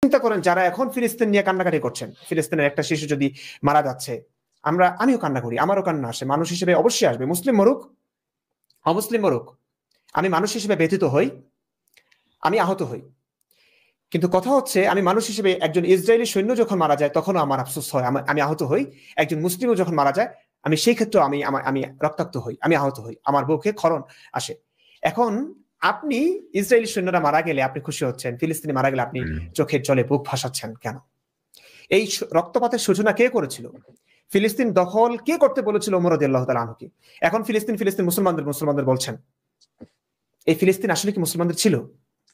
চিন্তা করেন যারা এখন ফিলিস্তিন নিয়ে কান্নাকাটি করছেন, ফিলিস্তিনের একটা শিশু যদি মারা যাচ্ছে, আমিও কান্না করি, আমারও কান্না আসে, মানুষ হিসেবে অবশ্যই আসবে, মুসলিম মরুক অমুসলিম মরুক, আমি মানুষ হিসেবে ব্যথিত হই, আমি আহত হই। কিন্তু কথা হচ্ছে আমি মানুষ হিসেবে, একজন ইসরায়েলি সৈন্য যখন মারা যায় তখনও আমার আফসোস হয়, আমি আহত হই। একজন মুসলিমও যখন মারা যায় আমি সেই ক্ষেত্রে আমি রক্তাক্ত হই, আমি আহত হই, আমার বুকে ক্ষরণ আসে। এখন আপনি ইসরায়েলি সৈন্যরা মারা গেলে আপনি খুশি হচ্ছেন, ফিলিস্তিনি মারা গেলে আপনি চোখের জলে বুক ভাসাচ্ছেন কেন? এই রক্তপাতের সূচনা কে করেছিল? ফিলিস্তিন দখল কে করতে বলেছিল? ওমর রাদিয়াল্লাহু তাআলা আনহুকে। এখন ফিলিস্তিন মুসলমানদের বলছেন, এই ফিলিস্তিন আসলে কি মুসলমানদের ছিল?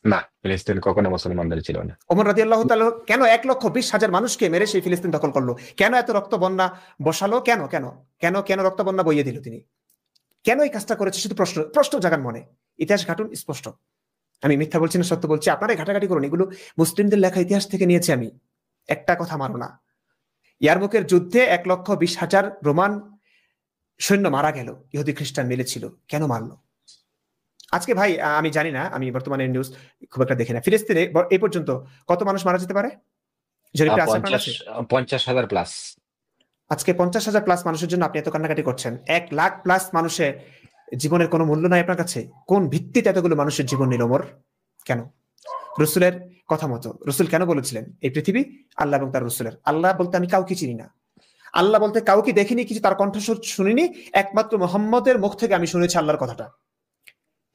না, ফিলিস্তিন কখনো মুসলমানদের ছিল না। ওমর রাদিয়াল্লাহু তাআলা কেন 1,20,000 মানুষকে মেরে সেই ফিলিস্তিন দখল করলো? কেন এত রক্ত বন্যা বসালো? কেন কেন কেন কেন রক্ত বন্যা বইয়ে দিল তিনি? কেন এই কাজটা করেছে? শুধু প্রশ্ন জাগান মনে। ইতিহাস ঘাটুন, স্পষ্ট। আমি মিথ্যা বলছি না, সত্য বলছি, আপনারাই ঘাটাঘাটি করুন। এগুলো মুসলিমদের লেখা ইতিহাস থেকে নিয়েছি আমি। একটা কথা মারো না, ইয়ারমুকের যুদ্ধে 1,20,000 রোমান সৈন্য মারা গেল, ইহুদি খ্রিস্টান মিলেছিল। কেন মারলো? আজকে ভাই আমি জানি না, আমি বর্তমানে নিউজ খুব একটা দেখি না। ফিলিস্তিনে এই পর্যন্ত কত মানুষ মারা যেতে পারে? 50,000 প্লাস। আজকে 50,000 প্লাস মানুষের জন্য আপনি এত কান্নাকাটি করছেন। 1 লাখ প্লাস মানুষের জীবনের কোনো মূল্য নাই আপনার কাছে? কোন ভিত্তিতে এতগুলো মানুষের জীবন নিল ওমর? কেন? রসুলের কথা মতো। রসুল কেন বলেছিলেন এই পৃথিবী আল্লাহ এবং তার রসুলের? আল্লাহ বলতে আমি কাউকে চিনি না, আল্লাহ বলতে কাউকে দেখিনি, কিছু তার কণ্ঠস্বর শুনিনি, একমাত্র মুহাম্মদের মুখ থেকে আমি শুনেছি আল্লাহর কথাটা।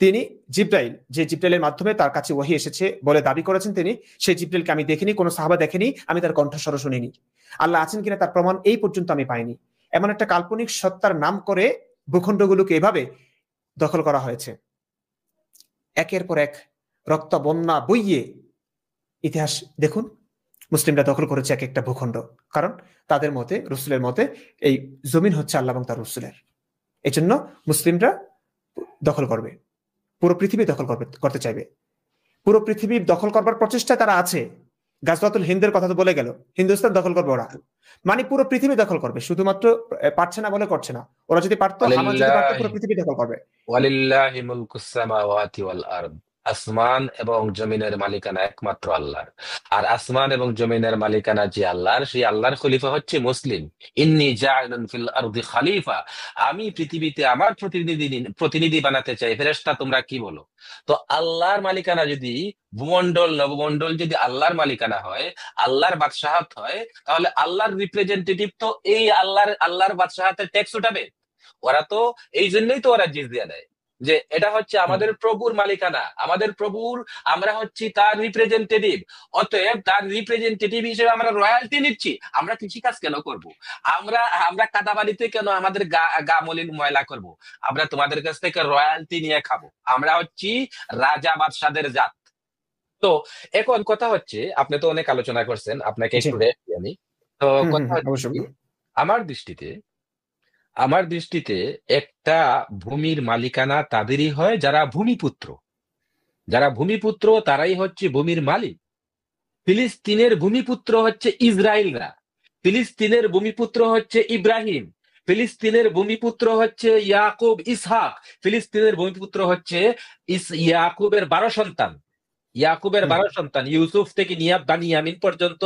তিনি জিব্রাইল, যে জিব্রাইলের মাধ্যমে তার কাছে ওহী এসেছে বলে দাবি করেছেন তিনি, সেই জিব্রাইলকে আমি দেখিনি, কোনো সাহাবা দেখেনি, আমি তার কণ্ঠস্বর শুনিনি। আল্লাহ আছেন কিনা তার প্রমাণ এই পর্যন্ত আমি পাইনি। এমন একটা কাল্পনিক সত্তার নাম করে ভূখণ্ডগুলোকে এভাবে দখল করা হয়েছে। একের পর এক রক্ত বন্যা বইয়ে ইতিহাস দেখুন, মুসলিমরা দখল করেছে এক একটা ভূখণ্ড। কারণ তাদের মতে, রসুলের মতে, এই জমিন হচ্ছে আল্লাহ এবং তার রসুলের। এই জন্য মুসলিমরা দখল করবে, পুরো পৃথিবী দখল করতে চাইবে। পুরো পৃথিবী দখল করবার প্রচেষ্টা তারা আছে। গাজওয়াতুল হিন্দের কথা তো বলে গেল, হিন্দুস্তান দখল করবে ওরা, মানে পুরো পৃথিবী দখল করবে। শুধুমাত্র পারছে না বলে করছে না, ওরা যদি পারতো, হামাস যদি পারতো, পুরো পৃথিবী দখল করবে। ওয়ালিল্লাহি মুলকুস সামাওয়াতি ওয়াল আরদ। আসমান এবং জমিনের মালিকানা একমাত্র আল্লাহর। আর আসমান এবং জমিনের মালিকানা যে আল্লাহর, সেই আল্লাহর খলিফা হচ্ছে মুসলিম। ইন্নী জাইলুন ফিল আরদি খলিফা। আমি পৃথিবীতে আমার প্রতিনিধি বানাতে চাই। ফেরেশতা তোমরা কি বলো? তো আল্লাহর মালিকানা যদি, ভূমণ্ডল নবমণ্ডল যদি আল্লাহর মালিকানা হয়, আল্লাহর বাদশাহত হয়, তাহলে আল্লাহর রিপ্রেজেন্টেটিভ তো এই আল্লাহর বাদশাহতের ট্যাক্স উঠাবে। ওরা তো এই জন্যই তো ওরা জিজিয়া দেয়, যে এটা হচ্ছে আমাদের প্রভুর মালিকানা, আমাদের প্রভুর, আমরা হচ্ছি তার রিপ্রেজেন্টেটিভ। অতএব তার রিপ্রেজেন্টেটিভ হিসেবে আমরা রয়্যালটি নিচ্ছি। আমরা কৃষিকাজ কেন করব? আমরা আমরা কাদাবাড়িতে কেন আমাদের গা মলিন ময়লা করব? আমরা তোমাদের কাছ থেকে রয়্যালটি নিয়ে খাবো। আমরা হচ্ছি রাজা বাদশাদের জাত। তো এখন কথা হচ্ছে, আপনি তো অনেক আলোচনা করছেন, আপনাকে একটু রেস্ট দিই আমি। তো কথা হচ্ছে, আমার দৃষ্টিতে আমার দৃষ্টিতে একটা ভূমির মালিকানা তাদেরই হয় যারা ভূমিপুত্র। যারা ভূমিপুত্র তারাই হচ্ছে ভূমির মালিক। ফিলিস্তিনের ভূমিপুত্র হচ্ছে ইসরায়েলরা, ফিলিস্তিনের ভূমিপুত্র হচ্ছে ইব্রাহিম, ফিলিস্তিনের ভূমিপুত্র হচ্ছে ইয়াকুব ইসহাক, ফিলিস্তিনের ভূমিপুত্র হচ্ছে ইয়াকুবের 12 সন্তান। ইয়াকুবের 12 সন্তান, ইউসুফ থেকে নিয়ে বানিয়ামিন পর্যন্ত,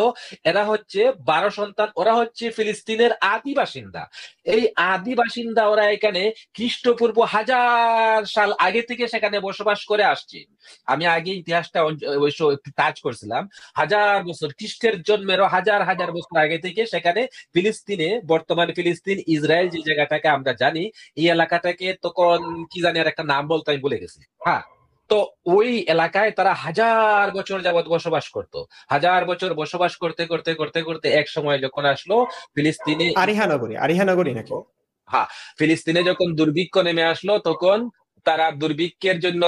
এরা হচ্ছে 12 সন্তান। ওরা হচ্ছে ফিলিস্তিনের আদি বাসিন্দা। এই আদি বাসিন্দা ওরা এখানে খ্রিস্টপূর্ব 1000 সাল আগে থেকে সেখানে বসবাস করে আসছে। আমি আগে ইতিহাসটা অবশ্য টাচ করছিলাম। 1000 বছর, খ্রিস্টের জন্মেরও হাজার হাজার বছর আগে থেকে সেখানে ফিলিস্তিনে, বর্তমান ফিলিস্তিন, ইসরায়েল যে জায়গাটাকে আমরা জানি, এই এলাকাটাকে তখন কি জানি আর একটা নাম বলতো, আমি ভুলে গেছি। হ্যাঁ, তো ওই এলাকায় তারা 1000 বছর যাবৎ বসবাস করত। 1000 বছর বসবাস করতে করতে করতে করতে এক সময় যখন আসলো ফিলিস্তিনে, আরিহানগরী নাকি? হ্যাঁ, ফিলিস্তিনে যখন দুর্ভিক্ষ নেমে আসলো, তখন তারা দুর্ভিক্ষের জন্য,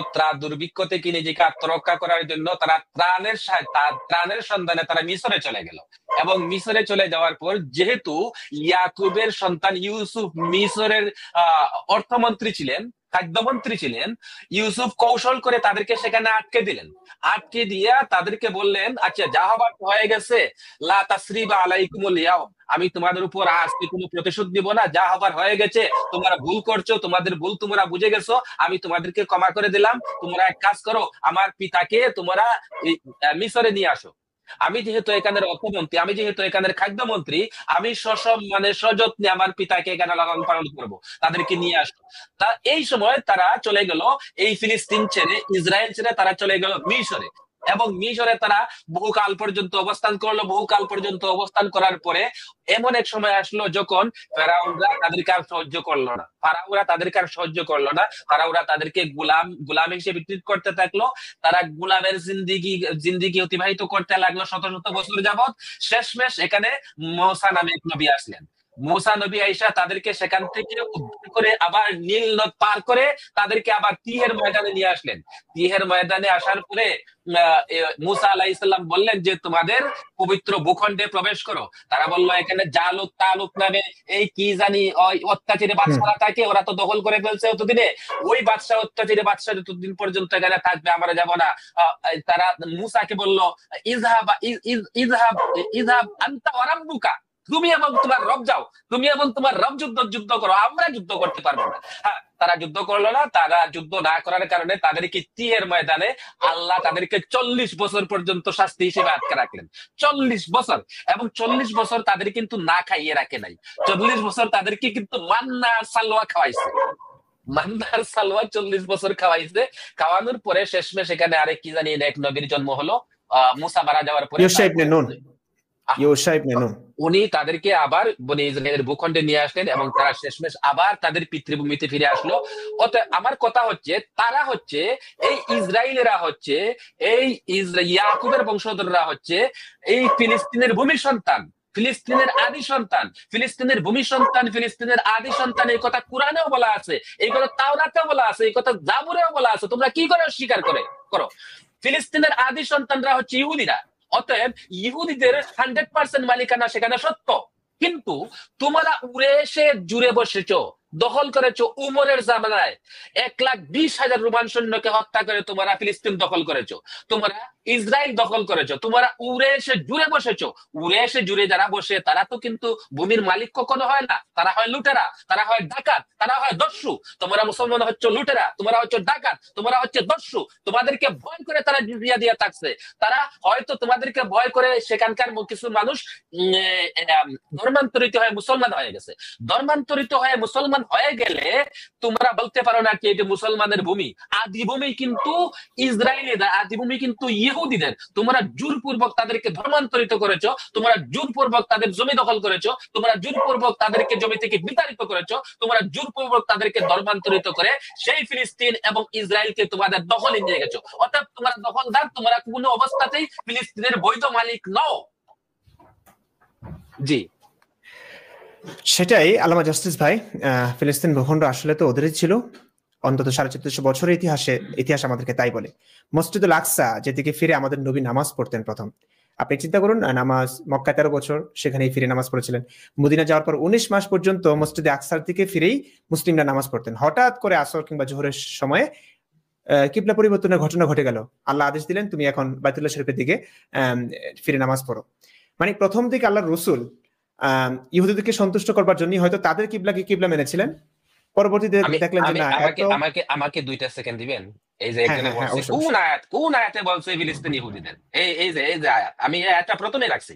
দুর্ভিক্ষ থেকে নিজেকে আত্মরক্ষা করার জন্য তারা ত্রাণের সন্ধানে তারা মিশরে চলে গেল। এবং মিশরে চলে যাওয়ার পর, যেহেতু ইয়াকুবের সন্তান ইউসুফ মিশরের অর্থমন্ত্রী ছিলেন, খাদ্যমন্ত্রী ছিলেন, ইউসুফ কৌশল করে তাদেরকে সেখানে আটকে দিলেন। আটকে দিয়ে তাদেরকে বললেন, আচ্ছা যা হবার হয়ে গেছে, লা তাসরিবা আলাইকুমুল ইয়াউম, আমি তোমাদের উপর আজকে কোনো প্রতিশোধ দিব না। যা হবার হয়ে গেছে, তোমরা ভুল করছো, তোমাদের ভুল তোমরা বুঝে গেছো, আমি তোমাদেরকে ক্ষমা করে দিলাম। তোমরা এক কাজ করো, আমার পিতাকে তোমরা মিশরে নিয়ে আসো। আমি যেহেতু এখানের অর্থমন্ত্রী, আমি যেহেতু এখানের খাদ্যমন্ত্রী, আমি সসম্মানে সযত্নে আমার পিতাকে এখানে লালন পালন করবো, তাদেরকে নিয়ে আসবো। তা এই সময় তারা চলে গেল, এই ফিলিস্তিন ছেড়ে, ইসরায়েল ছেড়ে তারা চলে গেল মিশরে। এবং মিশরে তারা বহুকাল পর্যন্ত অবস্থান করলো। বহুকাল পর্যন্ত অবস্থান করার পরে এমন এক সময় আসলো যখন ফেরাউনরা তাদেরকে আর সহ্য করলো না। ফারাওরা তাদেরকে গোলাম হিসেবে ট্রিট করতে থাকলো। তারা গোলামের জিন্দিগি অতিবাহিত করতে লাগলো শত শত বছর যাবত। শেষমেশ এখানে মূসা নামে এক নবী আসলেন। মূসা নবী আইসা তাদেরকে সেখান থেকে উদ্ধার করে আবার নীল নদ পার করে তাদেরকে আবার তিহের ময়দানে নিয়ে আসলেন। তিহের ময়দানে আসার পরে মূসা আলাইহিস সালাম বললেন যে তোমাদের পবিত্র ভূখণ্ডে প্রবেশ করো। তারা বললো এখানে জালুত তালুত নামে এই কি জানি ওই অত্যাচারী বাদশারা থাকে, ওরা তো দখল করে ফেলছে অতদিনে। ওই অত্যাচারী বাদশা যতদিন পর্যন্ত এখানে থাকবে আমরা যাব না। তারা মূসাকে বলল ইযহাব ইযহাব ইযহাব আনতা ওয়া রাব্বুকা, তুমি এবং তোমার রব যাও, তুমি এবং তোমার রব যুদ্ধ করো, আমরা যুদ্ধ করতে পারবো না। হ্যাঁ, তারা যুদ্ধ করলো না। তারা যুদ্ধ না করার কারণে তাদেরকে তিহের ময়দানে আল্লাহ তাদেরকে 40 বছর পর্যন্ত শাস্তি হিসেবে আটকে রাখলেন। 40 বছর। এবং 40 বছর তাদের কিন্তু না খাইয়ে রাখে নাই। 40 বছর তাদেরকে কিন্তু মান্না আর সালোয়া খাওয়াইছে। মান্নার সালোয়া 40 বছর খাওয়াইছে। খাওয়ানোর পরে শেষমেশ এখানে আরেক কি জানি এক নবীর জন্ম হলো। মূসা মারা যাওয়ার পরে ইউশা ইবনে নুন উনি তাদেরকে আবার বনি ইসরায়েলের ভূখণ্ডে নিয়ে আসলেন এবং তারা শেষমেশ আবার তাদের পিতৃভূমিতে ফিরে আসলো। অতএব আমার কথা হচ্ছে তারা হচ্ছে এই ইসরায়েলেরা হচ্ছে এই ইয়াকুবের বংশধররা হচ্ছে এই ফিলিস্তিনের ভূমি সন্তান, ফিলিস্তিনের আদি সন্তান, ফিলিস্তিনের ভূমি সন্তান, ফিলিস্তিনের আদি সন্তান। এই কথা কোরআনেও বলা আছে, এই কথা তাওরাতেও বলা আছে, এই কথা জাবুরেও বলা আছে। তোমরা কি করে অস্বীকার করো? ফিলিস্তিনের আদি সন্তানরা হচ্ছে ইহুদিরা। অতএব ইহুদিদের 100% মালিকানা সেখানে সত্য। কিন্তু তোমরা উড়ে এসে জুড়ে বসেছো, দখল করেছো উমরের জামানায়। 1,20,000 রোমান সৈন্যকে হত্যা করে তোমরা ফিলিস্তিন দখল করেছো, তোমরা ইসরায়েল দখল করেছো। তোমরা উড়ে এসে জুড়ে বসেছো। উড়ে এসে জুড়ে যারা বসে তারা তো কিন্তু ভূমির মালিক কখনো হয় না। তারা হয় লুটেরা, তারা হয় ডাকাত, তারা হয় দস্যু। তোমরা মুসলমান হচ্ছে লুটেরা, তোমরা হচ্ছে ডাকাত, তোমরা হচ্ছে দস্যু। তোমাদেরকে ভয় করে তারা জিজিয়া দিয়ে থাকছে। তারা হয়তো তোমাদেরকে ভয় করে সেখানকার কিছু মানুষ ধর্মান্তরিত হয়ে মুসলমান হয়ে গেছে। ধর্মান্তরিত হয়ে মুসলমান হয়ে গেলে তোমরা বলতে পারো না কি এটা মুসলমানের ভূমি। আদি ভূমি কিন্তু ইসরায়েলিদের, আদি ভূমি কিন্তু ইহুদিদের। তোমরা জোরপূর্বক তাদেরকে ধর্মান্তরিত করেছো, তোমরা জোরপূর্বক তাদের জমি দখল করেছো, তোমরা জোরপূর্বক তাদেরকে জমি থেকে বিতাড়িত করেছো, তোমরা জোরপূর্বক তাদেরকে ধর্মান্তরিত করে সেই ফিলিস্তিন এবং ইসরায়েলকে তোমাদের দখলে নিয়ে গেছো। অর্থাৎ তোমরা দখলদার, তোমরা কোনো অবস্থাতেই ফিলিস্তিনের বৈধ মালিক নও। জি, সেটাই আল্লামা জাস্টিস ভাই। ফিলিস্তিন ভূখণ্ড আসলে তো ওদেরই ছিল। অন্তত 1450 বছরের ইতিহাস আমাদেরকে তাই বলে। মসজিদুল আকসা যেদিকে ফিরে আমাদের নবী নামাজ পড়তেন প্রথম, আপনি চিন্তা করুন, নামাজ মক্কায় 13 বছর, সেখানেই ফিরে নামাজ পড়েছিলেন। মদিনা যাওয়ার পর 19 মাস পর্যন্ত মসজিদে আকসার দিকে ফিরেই মুসলিমরা নামাজ পড়তেন। হঠাৎ করে আসর কিংবা জোহরের সময়ে কিবলা পরিবর্তনের ঘটনা ঘটে গেল। আল্লাহ আদেশ দিলেন তুমি এখন বাইতুল্লাহ শরীফের দিকে ফিরে নামাজ পড়ো। মানে প্রথম দিকে আল্লাহর রসুল ইহুদিদেরকে সন্তুষ্ট করবার জন্য হয়তো তাদের কিবলা মেনেছিলেন। পরবর্তীতে দেখলেন যে না, আমাকে 2টা সেকেন্ড দিবেন। এই যে এখানে বলছে কোন আয়াতে বলছে ফিলিস্তিন ইহুদিদের, এই যে আয়াত, আমি এই আয়াতটা প্রথমে রাখছি।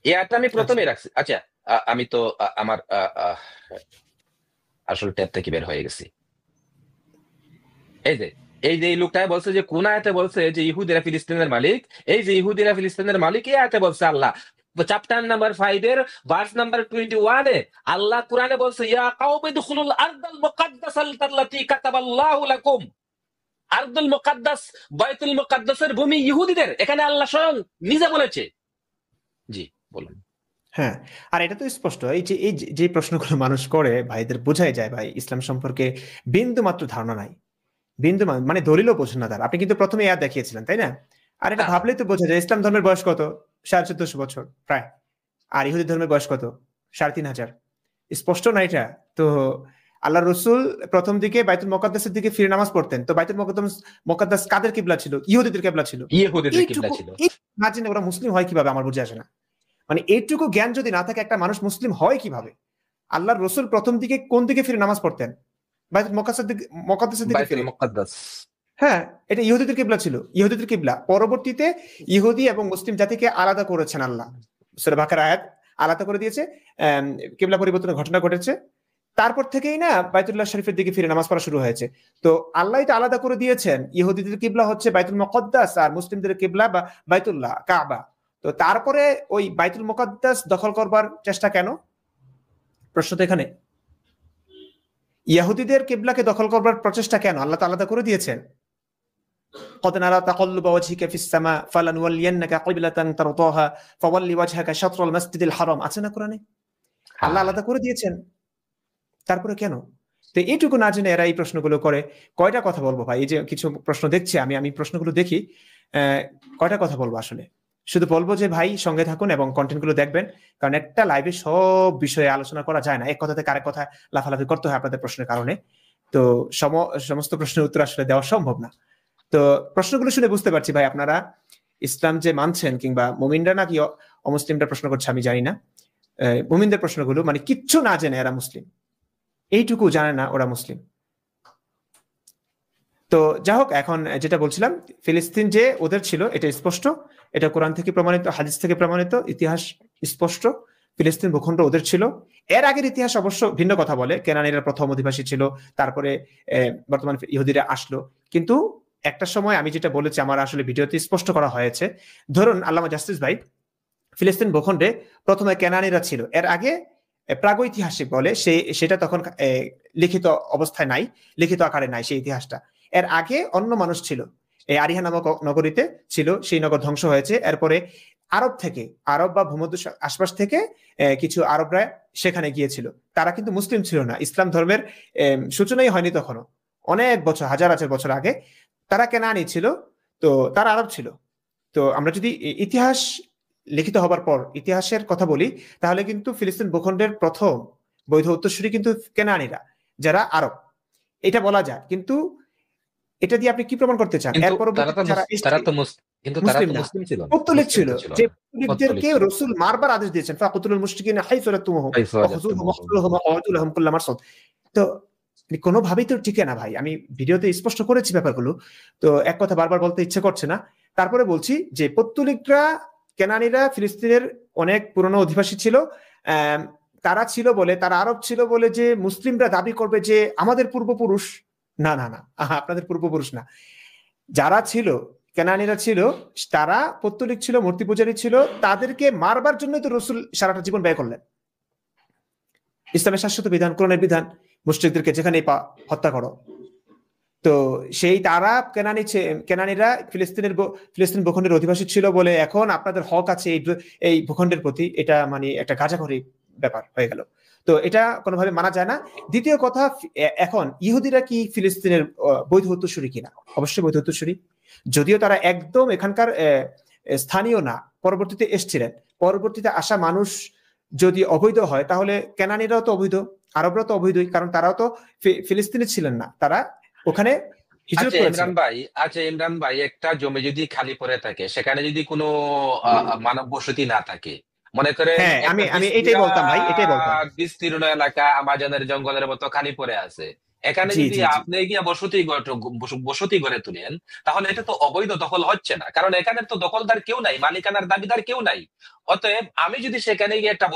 এই আয়াতটা আমি প্রথমে রাখছি। আচ্ছা, আমি তো আমার আসল ট্যাব থেকে বের হয়ে গেছি। এই যে লোকটা বলছে যে কোন আয়াতে বলছে যে ইহুদিরা ফিলিস্তিনের মালিক। এই যে ইহুদিরা ফিলিস্তিনের মালিক, এই আয়াতে বলছে আল্লাহ চ্যাপ্টার নাম্বার 5 এর ভার্স নাম্বার 21 এ আল্লাহ কোরআনে বলছে ইয়া কাওমি দুখুলুল আরদাল মুকাদ্দাসাল্লাতী কাতাবাল্লাহু লাকুম। আরদুল মুকাদ্দাস, বাইতুল মুকাদ্দাসের ভূমি ইহুদিদের, এখানে আল্লাহ স্বয়ং নিজে বলেছে। জি, বলুন। হ্যাঁ, আর এটা তো স্পষ্ট, এই যে প্রশ্নগুলো মানুষ করে ভাইদের বোঝাই যায় ভাই ইসলাম সম্পর্কে বিন্দু মাত্র ধারণা নাই। বিন্দু মানে দলিলও বোঝেন না তারা। আপনি কিন্তু প্রথমে ইয়াদ দেখিয়েছিলেন, তাই না? আর এটা ভাবলেই তো বোঝা যায় ইসলাম ধর্মের বয়স কত, 1450 বছর প্রায়। আর ইহুদি ধর্মের বয়স কত, 3,500। স্পষ্ট না এটা? তো আল্লাহ রসুল প্রথম দিকে বাইতুল মুকাদ্দাসের দিকে ফিরে নামাজ পড়তেন। তো বাইতুল মুকাদ্দাস কাদের কিবলা ছিল? ইহুদিদের কিবলা ছিল। না জেনে ওরা মুসলিম হয় কিভাবে আমার বুঝে আসে না। মানে এইটুকু জ্ঞান যদি না থাকে একটা মানুষ মুসলিম হয় কিভাবে? আল্লাহর রসুল প্রথম দিকে কোন দিকে ফিরে নামাজ পড়তেন? বাইতুল মুকাদ্দাসের দিকে ফিরে। হ্যাঁ, এটা ইহুদিদের কিবলা ছিল, ইহুদিদের কিবলা। পরবর্তীতে ইহুদি এবং মুসলিম জাতিকে আলাদা করেছেন আল্লাহ, সূরা বাকারা আয়াত আলাদা করে দিয়েছে, কিবলা পরিবর্তনের ঘটনা ঘটেছে। তারপর থেকেই না বাইতুল্লাহ শরীফের দিকে ফিরে নামাজ পড়া শুরু হয়েছে। তো আল্লাহ এটা আলাদা করে দিয়েছেন, ইহুদিদের কিবলা হচ্ছে বাইতুল মুকদ্দাস আর মুসলিমদের কিবলা বা বাইতুল্লাহ কাবা। তো তারপরে ওই বাইতুল মুকদ্দাস দখল করবার চেষ্টা কেন? প্রশ্ন তো এখানে, ইহুদিদের কিবলাকে দখল করবার প্রচেষ্টা কেন আল্লাহ তো আলাদা করে দিয়েছেন। قد نرى تقلب وجهك في السماء فلنولينك قبلة ترضاها فولي وجهك شطر المسجد الحرام, আছে না কোরআনে? আল্লাহ আলাদা করে দিয়েছেন, তারপরে কেন? তো এইটুকু না জেনে এরা এই প্রশ্নগুলো করে। কয়টা কথা বলবো ভাই, এই যে কিছু প্রশ্ন দেখছি আমি প্রশ্নগুলো দেখি, কয়টা কথা বলবো আসলে? শুধু বলবো যে ভাই সঙ্গে থাকুন এবং কন্টেন্ট গুলো দেখবেন, কারণ একটা লাইভে সব বিষয়ে আলোচনা করা যায় না, এক কথা থেকে আরেক কথা লাফালাফি করতে হয় আপনাদের প্রশ্নের কারণে। তো সমস্ত প্রশ্নের উত্তর আসলে দেওয়া সম্ভব না। তো প্রশ্নগুলো শুনে বুঝতে পারছি ভাই আপনারা ইসলাম যে মানছেন, কিংবা মুমিনরা নাকি অমুসলিমরা প্রশ্ন করছে আমি জানি না, মুমিনদের প্রশ্নগুলো মানে কিচ্ছু না জেনে এরা মুসলিম, এইটুকু জানে না ওরা মুসলিম। তো যা হোক, এখন যেটা বলছিলাম, ফিলিস্তিন যে ওদের ছিল এটা স্পষ্ট, এটা কোরআন থেকে প্রমাণিত, হাদিস থেকে প্রমাণিত, ইতিহাস স্পষ্ট, ফিলিস্তিন ভূখণ্ড ওদের ছিল। এর আগের ইতিহাস অবশ্য ভিন্ন কথা বলে, কেনানীরা প্রথম অধিবাসী ছিল, তারপরে বর্তমান ইহুদিরা আসলো। কিন্তু একটা সময় আমি যেটা বলেছি আমার আসলে ভিডিওতে স্পষ্ট করা হয়েছে, ধরুন আল্লামা জাস্টিস ভাই, ফিলিস্তিন ভূখণ্ডে প্রথমে কেনানীরা ছিল, এর আগে প্রাগৈতিহাসিক বলে সেটা তখন লিখিত অবস্থায় নাই, লিখিত আকারে নাই সেই ইতিহাসটা। এর আগে অন্য মানুষ ছিল, এই আরিহা নামক নগরীতে ছিল, সেই নগর ধ্বংস হয়েছে। এরপরে আরব থেকে, আরব বা ভূমধ্য আশপাশ থেকে কিছু আরবরা সেখানে গিয়েছিল, তারা কিন্তু মুসলিম ছিল না, ইসলাম ধর্মের সূচনাই হয়নি তখনও, অনেক বছর, হাজার হাজার বছর আগে তারা কেনানি ছিল, তো তারা আরব ছিল। তো আমরা যদি ইতিহাস লিখিত হবার পর ইতিহাসের কথা বলি, তাহলে কিন্তু ফিলিস্তিন ভূখণ্ডের প্রথম বৈধ উত্তরসূরি কিন্তু কেনানীরা, যারা আরব, এটা বলা যায়। কিন্তু এটা দিয়ে আপনি কি প্রমাণ করতে চান? কিন্তু এর পরবর্তীতে যারা মুসলিম না, মুসলিম ছিল না, পৌত্তলিক মুসলিম ছিল, তো ছিল যে না, পত্তলিক পৌত্তলিকদেরকে ছিল। রাসূল মারবার আদেশ দিয়েছেন, ফাকুতুলুল মুশরিকিনা হাইসু ওয়াজাদতুমুহুম ওয়াখুযুহুম ওয়াকতুলুহুম ওয়াকউদু লাহুম কুল্লা মারসাদ। তো কোনোভাবেই তো টিকে না ভাই, আমি ভিডিওতে স্পষ্ট করেছি ব্যাপারগুলো, তো এক কথা বারবার বলতে ইচ্ছে করছে না। তারপরে বলছি যে পৌত্তলিকরা, কেনানীরা ফিলিস্তিনের অনেক পুরনো অধিবাসী ছিল, তারা ছিল বলে, তারা আরব ছিল বলে যে মুসলিমরা দাবি করবে যে আমাদের পূর্বপুরুষ, না না না, আপনাদের পূর্বপুরুষ না, যারা ছিল কেনানীরা ছিল, তারা পৌত্তলিক ছিল, মূর্তি পূজারী ছিল, তাদেরকে মারবার জন্যই তো রসুল সারাটা জীবন ব্যয় করলেন। ইসলামের শাশ্বত বিধান, কোরআনের বিধান, মুশরিকদেরকে যেখানেই হত্যা করো। তো সেই তারা কেনানীরা ফিলিস্তিন ভূখণ্ডের অধিবাসী ছিল বলে এখন আপনাদের হক আছে এই ভূখণ্ডের প্রতি, এটা মানে একটা গাঁজাখড়ি ব্যাপার হয়ে গেল। তো এটা কোনোভাবে মানা যায় না। দ্বিতীয় কথা, এখন ইহুদিরা কি ফিলিস্তিনের বৈধ উত্তরসূরি কিনা? অবশ্যই বৈধ উত্তরসূরি, যদিও তারা একদম এখানকার স্থানীয় না, পরবর্তীতে এসছিলেন। পরবর্তীতে আসা মানুষ যদি অবৈধ হয়, তাহলে কেনানীরাও তো অবৈধ, আরবরাও তো অবৈধই, কারণ তারাও তো ফিলিস্তিনে ছিলেন না, তারা ওখানে হিজরত করেছিলেন। ইমরান ভাই, একটা জমি যদি খালি পড়ে থাকে, সেখানে যদি কোনো মানব বসতি না থাকে, মনে করেন হ্যাঁ, একটা আমি এইটাই বলতাম ভাই, এটাই বলতাম। বিস্তীর্ণ এলাকা আমাজনের জঙ্গলের মতো খালি পড়ে আছে, এখানে জি যদি জি জি, আপনি গিয়ে বসতি গড়ে তুলেন, তাহলে এটা তো অবৈধ দখল হচ্ছে না, কারণ এখানে তো দখলদার কেউ নাই, মালিকানার দাবিদার কেউ নাই। অতএব আমি যদি সেখানে গিয়ে একটা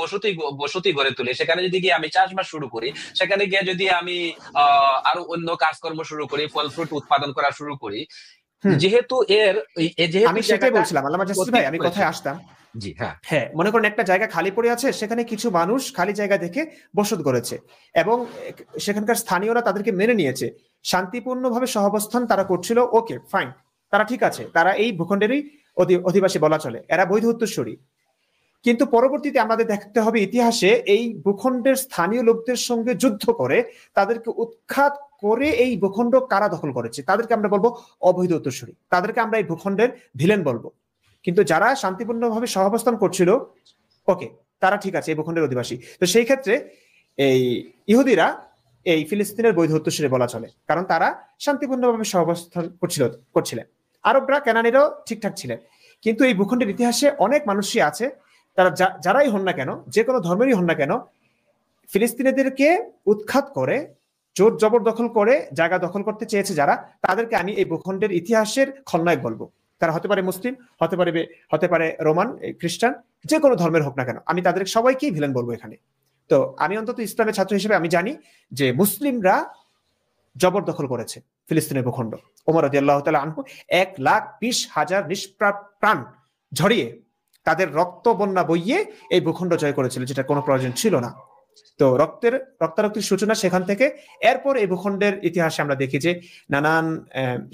বসতি গড়ে তুলি, সেখানে যদি গিয়ে আমি চাষবাস শুরু করি, সেখানে গিয়ে যদি আমি আরো অন্য কাজকর্ম শুরু করি, ফল ফ্রুট উৎপাদন করা শুরু করি, হুম, যেহেতু যেহেতু আমি সেটাই জায়গাটা বলছিলাম আল্লামা জাসিস ভাই, অতীত আমি করেছে। কথায় আসতাম। জি হ্যাঁ। হ্যাঁ, মনে করেন একটা জায়গা খালি পড়ে আছে, সেখানে কিছু মানুষ খালি জায়গা দেখে বসত গড়েছে, এবং সেখানকার স্থানীয়রা তাদেরকে মেনে নিয়েছে, শান্তিপূর্ণভাবে সহাবস্থান তারা করছিল, ওকে ফাইন, তারা ঠিক আছে, তারা এই ভূখণ্ডেরই অধিবাসী বলা চলে, এরা বৈধ উত্তরসূরি। কিন্তু পরবর্তীতে আমাদের দেখতে হবে ইতিহাসে এই ভূখণ্ডের স্থানীয় লোকদের সঙ্গে যুদ্ধ করে তাদেরকে উৎখাত করে এই ভূখণ্ড কারা দখল করেছে, তাদেরকে আমরা বলবো অবৈধ উত্তরসূরি, তাদেরকে আমরা এই ভূখণ্ডের ভিলেন বলবো। কিন্তু যারা শান্তিপূর্ণভাবে সহাবস্থান করছিল, ওকে, তারা ঠিক আছে, এই ভূখণ্ডের অধিবাসী। তো সেই ক্ষেত্রে এই ইহুদিরা এই ফিলিস্তিনের বৈধ উত্তরসূরি বলা চলে, কারণ তারা শান্তিপূর্ণভাবে সহাবস্থান করছিলেন। আরবরা, কেনানীরাও ঠিকঠাক ছিলেন। কিন্তু এই ভূখণ্ডের ইতিহাসে অনেক মানুষই আছে, তারা যারাই হন না কেন, যে কোনো ধর্মেরই হন না কেন, ফিলিস্তিনিদেরকে উৎখাত করে জোর জবরদখল করে জায়গা দখল করতে চেয়েছে যারা, তাদেরকে আমি এই ভূখণ্ডের ইতিহাসের খলনায়ক বলবো। তারা হতে পারে মুসলিম, হতে পারে রোমান, খ্রিস্টান, যে কোনো ধর্মের হোক না কেন, আমি তাদের সবাইকেই ভিলেন বলবো এখানে। তো আমি অন্তত ইসলামের ছাত্র হিসেবে আমি জানি যে মুসলিমরা জবরদখল করেছে ফিলিস্তিনের ভূখণ্ড। ওমর রাদিয়াল্লাহু তাআলা আনহু 1,20,000 নিষ্প্রাণ প্রাণ ঝরিয়ে, তাদের রক্ত বন্যা বইয়ে এই ভূখণ্ড জয় করেছিল, যেটা কোনো প্রয়োজন ছিল না। তো রক্তারক্তির সূচনা সেখান থেকে। এরপর এই ভূখণ্ডের ইতিহাসে আমরা দেখি যে নানান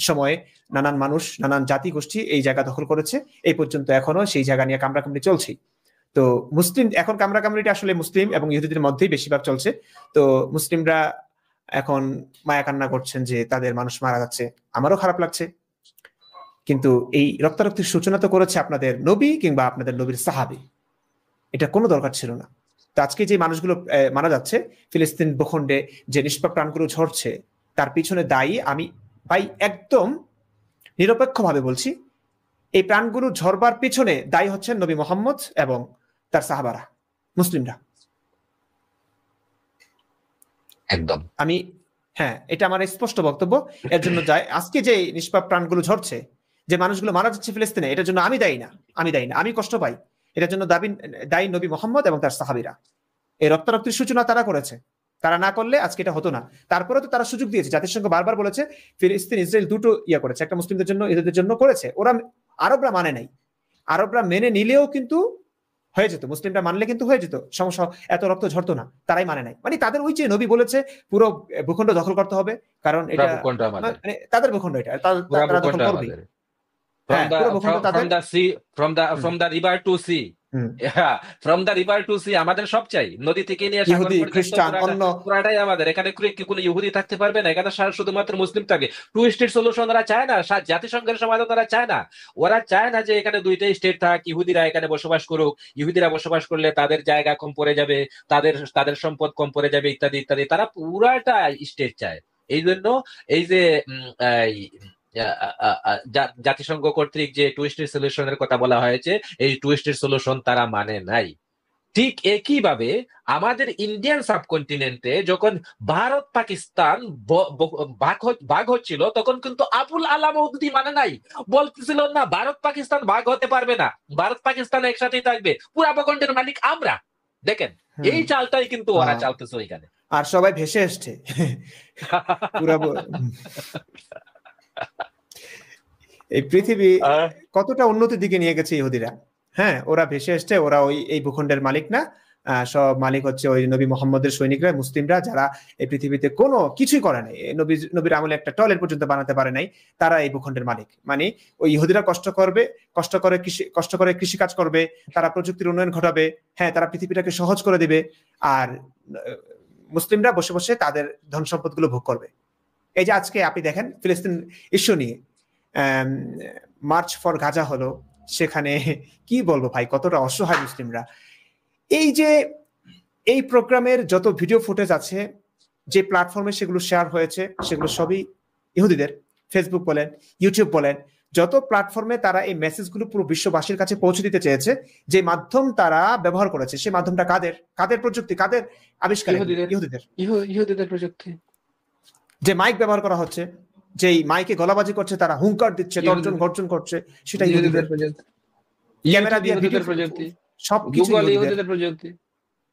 সময়ে নানান মানুষ, নানান জাতি গোষ্ঠী এই জায়গা দখল করেছে, এই পর্যন্ত এখনো সেই জায়গা নিয়ে কামড়াকামড়ি চলছে। তো মুসলিম এখন কামড়াকামড়িটা আসলে মুসলিম এবং ইহুদিদের মধ্যেই বেশিরভাগ চলছে। তো মুসলিমরা এখন মায়া কান্না করছেন যে তাদের মানুষ মারা যাচ্ছে, আমারও খারাপ লাগছে, কিন্তু এই রক্তারক্তির সূচনা তো করেছে আপনাদের নবী কিংবা আপনাদের নবীর সাহাবী, এটা কোনো দরকার ছিল না। তো আজকে যে মানুষগুলো মারা যাচ্ছে ফিলিস্তিন ভূখণ্ডে, যে নিষ্পাপ প্রাণগুলো ঝরছে, তার পিছনে দায়ী আমি ভাই একদম নিরপেক্ষভাবে বলছি, এই প্রাণগুলো ঝরবার পিছনে দায়ী হচ্ছেন নবী মুহাম্মদ এবং তার সাহাবারা, মুসলিমরা। একদম এটা আমার স্পষ্ট বক্তব্য। এর জন্য আজকে যে নিষ্পাপ প্রাণগুলো ঝরছে, যে মানুষগুলো মারা যাচ্ছে ফিলিস্তিনে, এটার জন্য আমি দায়ী না, আমি কষ্ট পাই, এটার জন্য দায়ী নবী মুহাম্মদ এবং তার সাহাবীরা। এই রক্তারক্তির সূচনা তারা করেছে, তারা না করলে আজকে এটা হতো না। তারপরে তো তারা সুযোগ দিয়েছে, জাতিসংঘ বারবার বলেছে ফিলিস্তিন ইসরায়েল দুটো করেছে, একটা মুসলিমদের জন্য, ইহুদিদের জন্য করেছে। আরবরা মানে নাই, আরবরা মেনে নিলেও কিন্তু হয়ে যেত, মুসলিমরা মানলে কিন্তু হয়ে যেত, সমস্যা, এত রক্ত ঝরতো না। তারাই মানে নাই, মানে তাদের ওই যে নবী বলেছে পুরো ভূখণ্ড দখল করতে হবে, কারণ এটা মানে তাদের ভূখণ্ড, এটা তারা দখল করবে। পুরো ভূখণ্ড তাদের, from the river to sea, from the river to sea, আমাদের সব চাই, নদী থেকে নিয়ে ইহুদি, খ্রিস্টান, অন্য পুরাটাই আমাদের। এখানে কি কোনো ইহুদি থাকতে পারবে না? এখানে শুধুমাত্র মুসলিম থাকে। টু স্টেট সলিউশন ওরা চায় না, জাতিসংঘের সমাধান ওরা চায় না। ওরা চায় না যে এখানে দুইটাই স্টেট থাক, ইহুদিরা এখানে বসবাস করুক। ইহুদিরা বসবাস করলে তাদের জায়গা কম পড়ে যাবে, তাদের সম্পদ কম পড়ে যাবে, ইত্যাদি ইত্যাদি। তারা পুরাটা স্টেট চায়। এই জন্য এই যে জাতিসংঘ কর্তৃক যে টু স্টেট সলিউশনের কথা বলা হয়েছে, এই টু স্টেট সলিউশন তারা মানে নাই। ঠিক একইভাবে আমাদের ইন্ডিয়ান সাবকন্টিনেন্টে যখন ভারত পাকিস্তান ভাগ হচ্ছিল, তখন কিন্তু আবুল আলা মওদুদি মানে নাই, বলতেছিল না ভারত পাকিস্তান ভাগ হতে পারবে না, ভারত পাকিস্তান একসাথেই থাকবে, পুরা ভূখণ্ডের মালিক আমরা। দেখেন এই চালটাই কিন্তু ওরা চালতেছে ওইখানে, আর সবাই ভেসে এসছে পুরা। এই পৃথিবী কতটা উন্নতির দিকে নিয়ে গেছে ইহুদিরা। ওরা ভেসে এসছে, ওরা এই ভূখণ্ডের মালিক না, সব মালিক হচ্ছে ওই নবী মুহাম্মদের সৈনিকরা, মুসলিমরা, যারা এই পৃথিবীতে কোনো কিছুই করে নাই, নবীর আমলে একটা টয়লেট পর্যন্ত বানাতে পারে নাই, তারা এই ভূখণ্ডের মালিক। মানে ওই ইহুদিরা কষ্ট করে কৃষি কাজ করবে, তারা প্রযুক্তির উন্নয়ন ঘটাবে, তারা পৃথিবীটাকে সহজ করে দিবে, আর মুসলিমরা বসে বসে তাদের ধন সম্পদ গুলো ভোগ করবে। এই যে আজকে আপনি দেখেন ফিলিস্তিন ইস্যু নিয়ে মার্চ ফর গাজা হলো, সেখানে কি বলবো ভাই, কতটা অসহায় মুসলিমরা। এই প্রোগ্রামের যত ভিডিও ফুটেজ আছে, যে প্ল্যাটফর্মে সেগুলো শেয়ার হয়েছে, সেগুলো সবই ইহুদিদের। ফেসবুক বলেন, ইউটিউব বলেন, যত প্ল্যাটফর্মে তারা এই মেসেজগুলো পুরো বিশ্ববাসীর কাছে পৌঁছে দিতে চেয়েছে, যে মাধ্যম তারা ব্যবহার করেছে, সেই মাধ্যমটা কাদের প্রযুক্তি, কাদের আবিষ্কার? ইহুদিদের প্রযুক্তি। যে মাইক ব্যবহার করা হচ্ছে, যেই মাইকে গলাবাজি করছে, তারা হুঙ্কার দিচ্ছে, তর্জন গর্জন করছে, সেটা ইহুদিদের প্রযুক্তি। ক্যামেরা দিয়ে ভিডিও প্রযুক্তি, সবকিছু ইহুদিদের প্রযুক্তি।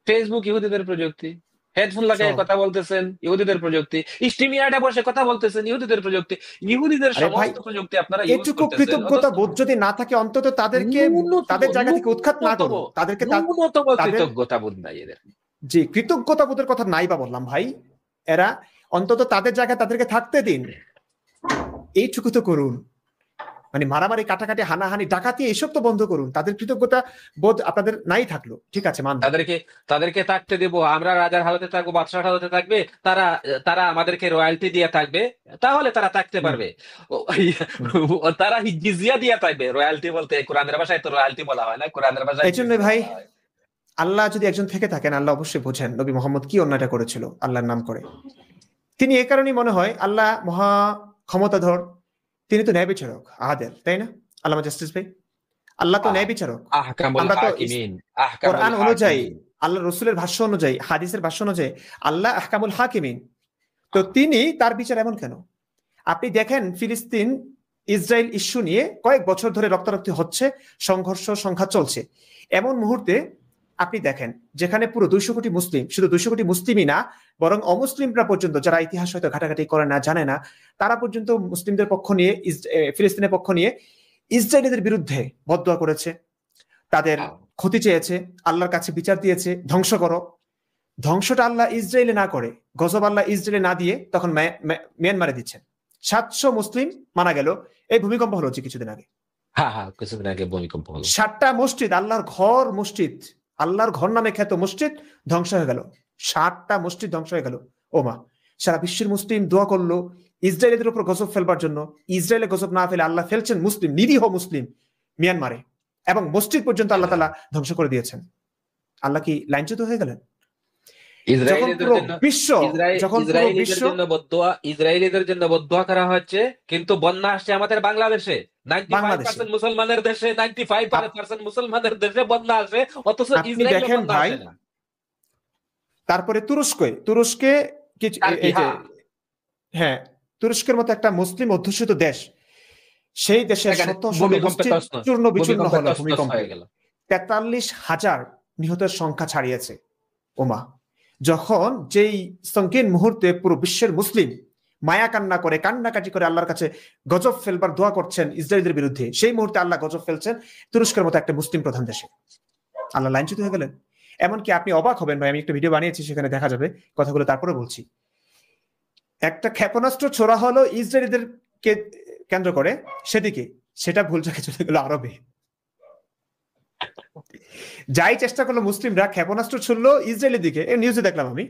ফেসবুক ইহুদিদের প্রযুক্তি, হেডফোন লাগায় কথা বলতেছেন ইহুদিদের প্রযুক্তি, স্ট্রিমিয়ারে বসে কথা বলতেছেন ইহুদিদের প্রযুক্তি। ইহুদিদের সমস্ত প্রযুক্তি আপনারা ইউজ করতেছেন। এটুকু কৃতজ্ঞতা বোধ যদি না থাকে, অন্তত তাদেরকে তাদের জায়গা থেকে উৎখাত না করো, তাদেরকে কৃতজ্ঞতা বোধ নাই এদের। জি, কৃতজ্ঞতা বোধের কথা নাই বা বললাম ভাই, এরা অন্তত তাদের জায়গায় তাদেরকে থাকতে দিন, এইটুকু তো করুন। মানে মারামারি, কাটাকাটি, হানাহানি, ডাকাতি, এইসব তো বন্ধ করুন। তাদের কৃতজ্ঞতা বোধ আপনাদের নাই থাকলো, ঠিক আছে, মান তাদেরকে থাকতে দেব, আমরা রাজার হালতে থাকবো, বাদশার হালতে থাকবে, তারা আমাদেরকে রয়্যালটি দিয়ে থাকবে, তাহলে তারা থাকতে পারবে। তারা জিজিয়া দিয়ে থাকবে, রয়্যালটি বলতে কোরআনের ভাষায় তো রয়্যালটি বলা হয় না, কোরআনের ভাষায়। এই জন্য ভাই, আল্লাহ যদি একজন থেকে থাকেন, আল্লাহ অবশ্যই বোঝেন নবী মুহাম্মদ কি অন্যায়টা করেছিল আল্লাহর নাম করে। তিনি এই কারণেই মনে হয় আল্লাহ মহা ক্ষমতাধর, তিনি তো ন্যায় বিচারক, আহাদের, তাই না? আল্লামা জাস্টিস ভাই, আল্লাহ তো ন্যায় বিচারক। আমরা তো কোরআন অনুযায়ী, আল্লাহ রসুলের ভাষ্য অনুযায়ী, হাদিসের ভাষ্য অনুযায়ী আল্লাহ আহকামুল হাকিমিন। তো তিনি তার বিচার এমন কেন? আপনি দেখেন ফিলিস্তিন ইসরায়েল ইস্যু নিয়ে কয়েক বছর ধরে রক্তারক্তি হচ্ছে, সংঘর্ষ সংঘাত চলছে। এমন মুহূর্তে আপনি দেখেন যেখানে পুরো 200 কোটি মুসলিম, শুধু 200 কোটি মুসলিমই না, বরং অমুসলিমরা পর্যন্ত, যারা ইতিহাস হয়তো ঘাটাঘাটি করে না, জানে না, তারা পর্যন্ত মুসলিমদের পক্ষ নিয়ে, ফিলিস্তিনের পক্ষ নিয়ে ইসরায়েলিদের বিরুদ্ধে বদদোয়া করেছে, তাদের ক্ষতি চেয়েছে, আল্লাহর কাছে বিচার দিয়েছে, ধ্বংস করো। ধ্বংসটা আল্লাহ ইসরায়েলে না করে, গজব আল্লাহ ইসরায়েলে না দিয়ে তখন মিয়ানমারে দিচ্ছেন। 700 মুসলিম মারা গেল। এই ভূমিকম্প হলো যে কিছুদিন আগে। হ্যাঁ, কিছুদিন আগে ভূমিকম্প হলো। 7টা মসজিদ, আল্লাহর ঘর মসজিদ, আল্লাহর ঘর নামে খ্যাত মসজিদ ধ্বংস হয়ে গেল। 7টা মসজিদ ধ্বংস হয়ে গেল। ও মা, সারা বিশ্বের মুসলিম দোয়া করলো ইসরায়েলের উপর গজব ফেলবার জন্য। ইসরায়েলে গজব না ফেলে আল্লাহ ফেলছেন মুসলিম, নিরীহ মুসলিম মিয়ানমারে, এবং মসজিদ পর্যন্ত আল্লাহ তাআলা ধ্বংস করে দিয়েছেন। আল্লাহ কি লাইনচ্যুত হয়ে গেলেন? ইসরায়েলিদের জন্য বদদোয়া করা হচ্ছে, কিন্তু বন্যা আসছে আমাদের বাংলাদেশে। 95% মুসলমানের দেশে, 95% মুসলমানের দেশে বন্যা আসে, অথচ ইসরায়েলে বন্যা আসে না। তারপরে তুরস্কে কিছু, হ্যাঁ, তুরস্কের মতো একটা মুসলিম অধ্যুষিত দেশ, সেই দেশের চূর্ণ বিচূর্ণ হলো ভূমিকম্পে, 43,000 নিহতের সংখ্যা ছাড়িয়েছে। ওমা, যখন যেই সংকীর্ণ মুহূর্তে পুরো বিশ্বের মুসলিম মায়া কান্না করে, কান্নাকাটি করে আল্লাহর কাছে গজব ফেলবার দোয়া করছেন ইসরায়েলদের বিরুদ্ধে, সেই মুহূর্তে আল্লাহ গজব ফেলছেন তুরস্কের মতো একটা মুসলিম প্রধান দেশে। আল্লাহ লাইনচ্যুত হয়ে গেলেন। এমনকি আপনি অবাক হবেন ভাই, আমি একটা ভিডিও বানিয়েছি, সেখানে দেখা যাবে কথাগুলো, তারপরে বলছি। একটা ক্ষেপণাস্ত্র ছোড়া হলো ইসরায়েলিদেরকে কেন্দ্র করে সেদিকে, সেটা ভুল জায়গায় চলে গেল আরবে। যাই চেষ্টা করলো মুসলিমরা, ক্ষেপণাস্ত্র ছুড়লো ইসরায়েলের দিকে, নিউজে দেখলাম আমি,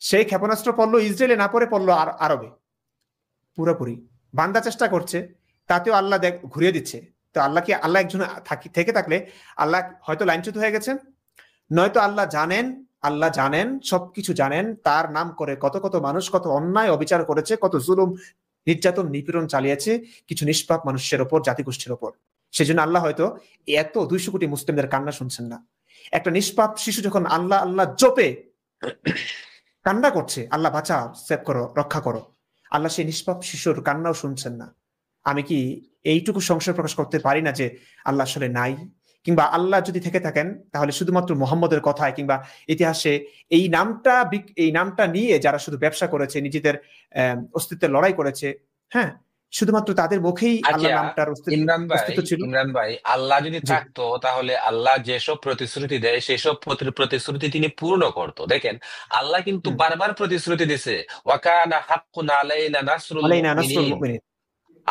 সেই ক্ষেপণাস্ত্র পড়লো ইসরায়েলে না পড়ে পড়লো আরবে। পুরোপুরি বান্দা চেষ্টা করছে, তাতেও আল্লাহ ঘুরিয়ে দিচ্ছে। তো আল্লাহ একজন থেকে থাকলে আল্লাহ হয়তো লাইনচ্যুত হয়ে গেছেন, নয়তো আল্লাহ জানেন, সবকিছু জানেন, তার নাম করে কত কত মানুষ কত অন্যায় অবিচার করেছে, কত জুলুম নির্যাতন নিপীড়ন চালিয়েছে কিছু নিষ্পাপ মানুষের ওপর, জাতিগোষ্ঠীর ওপর। সেজন্য আল্লাহ হয়তো এত 200 কোটি মুসলিমদের কান্না শুনছেন না। একটা নিষ্পাপ শিশু যখন আল্লাহ আল্লাহ জপে কান্না করছে, আল্লাহ বাঁচা, সেভ করো, রক্ষা করো, আল্লাহ সেই নিষ্পাপ শিশুর কান্নাও শুনছেন না। আমি কি এইটুকু সংশয় প্রকাশ করতে পারি না যে আল্লাহ আসলে নাই? কিংবা আল্লাহ যদি থেকে থাকেন তাহলে শুধুমাত্র মুহাম্মদের কথায় কিংবা ইতিহাসে এই নামটা নিয়ে যারা শুধু ব্যবসা করেছে, নিজেদের অস্তিত্বের লড়াই করেছে, হ্যাঁ, শুধুমাত্র তাদের মুখেই আল্লাহ নামটার অস্তিত্ব ছিল। ইমরান ভাই, আল্লাহ যদি থাকতো তাহলে আল্লাহ যেসব প্রতিশ্রুতি দেয় সেসব প্রতিশ্রুতি তিনি পূর্ণ করতো। দেখেন, আল্লাহ কিন্তু বারবার প্রতিশ্রুতি দিছে, ওয়াকানা হাক্কুন আলাইনা নাসরুল মুমিনিন,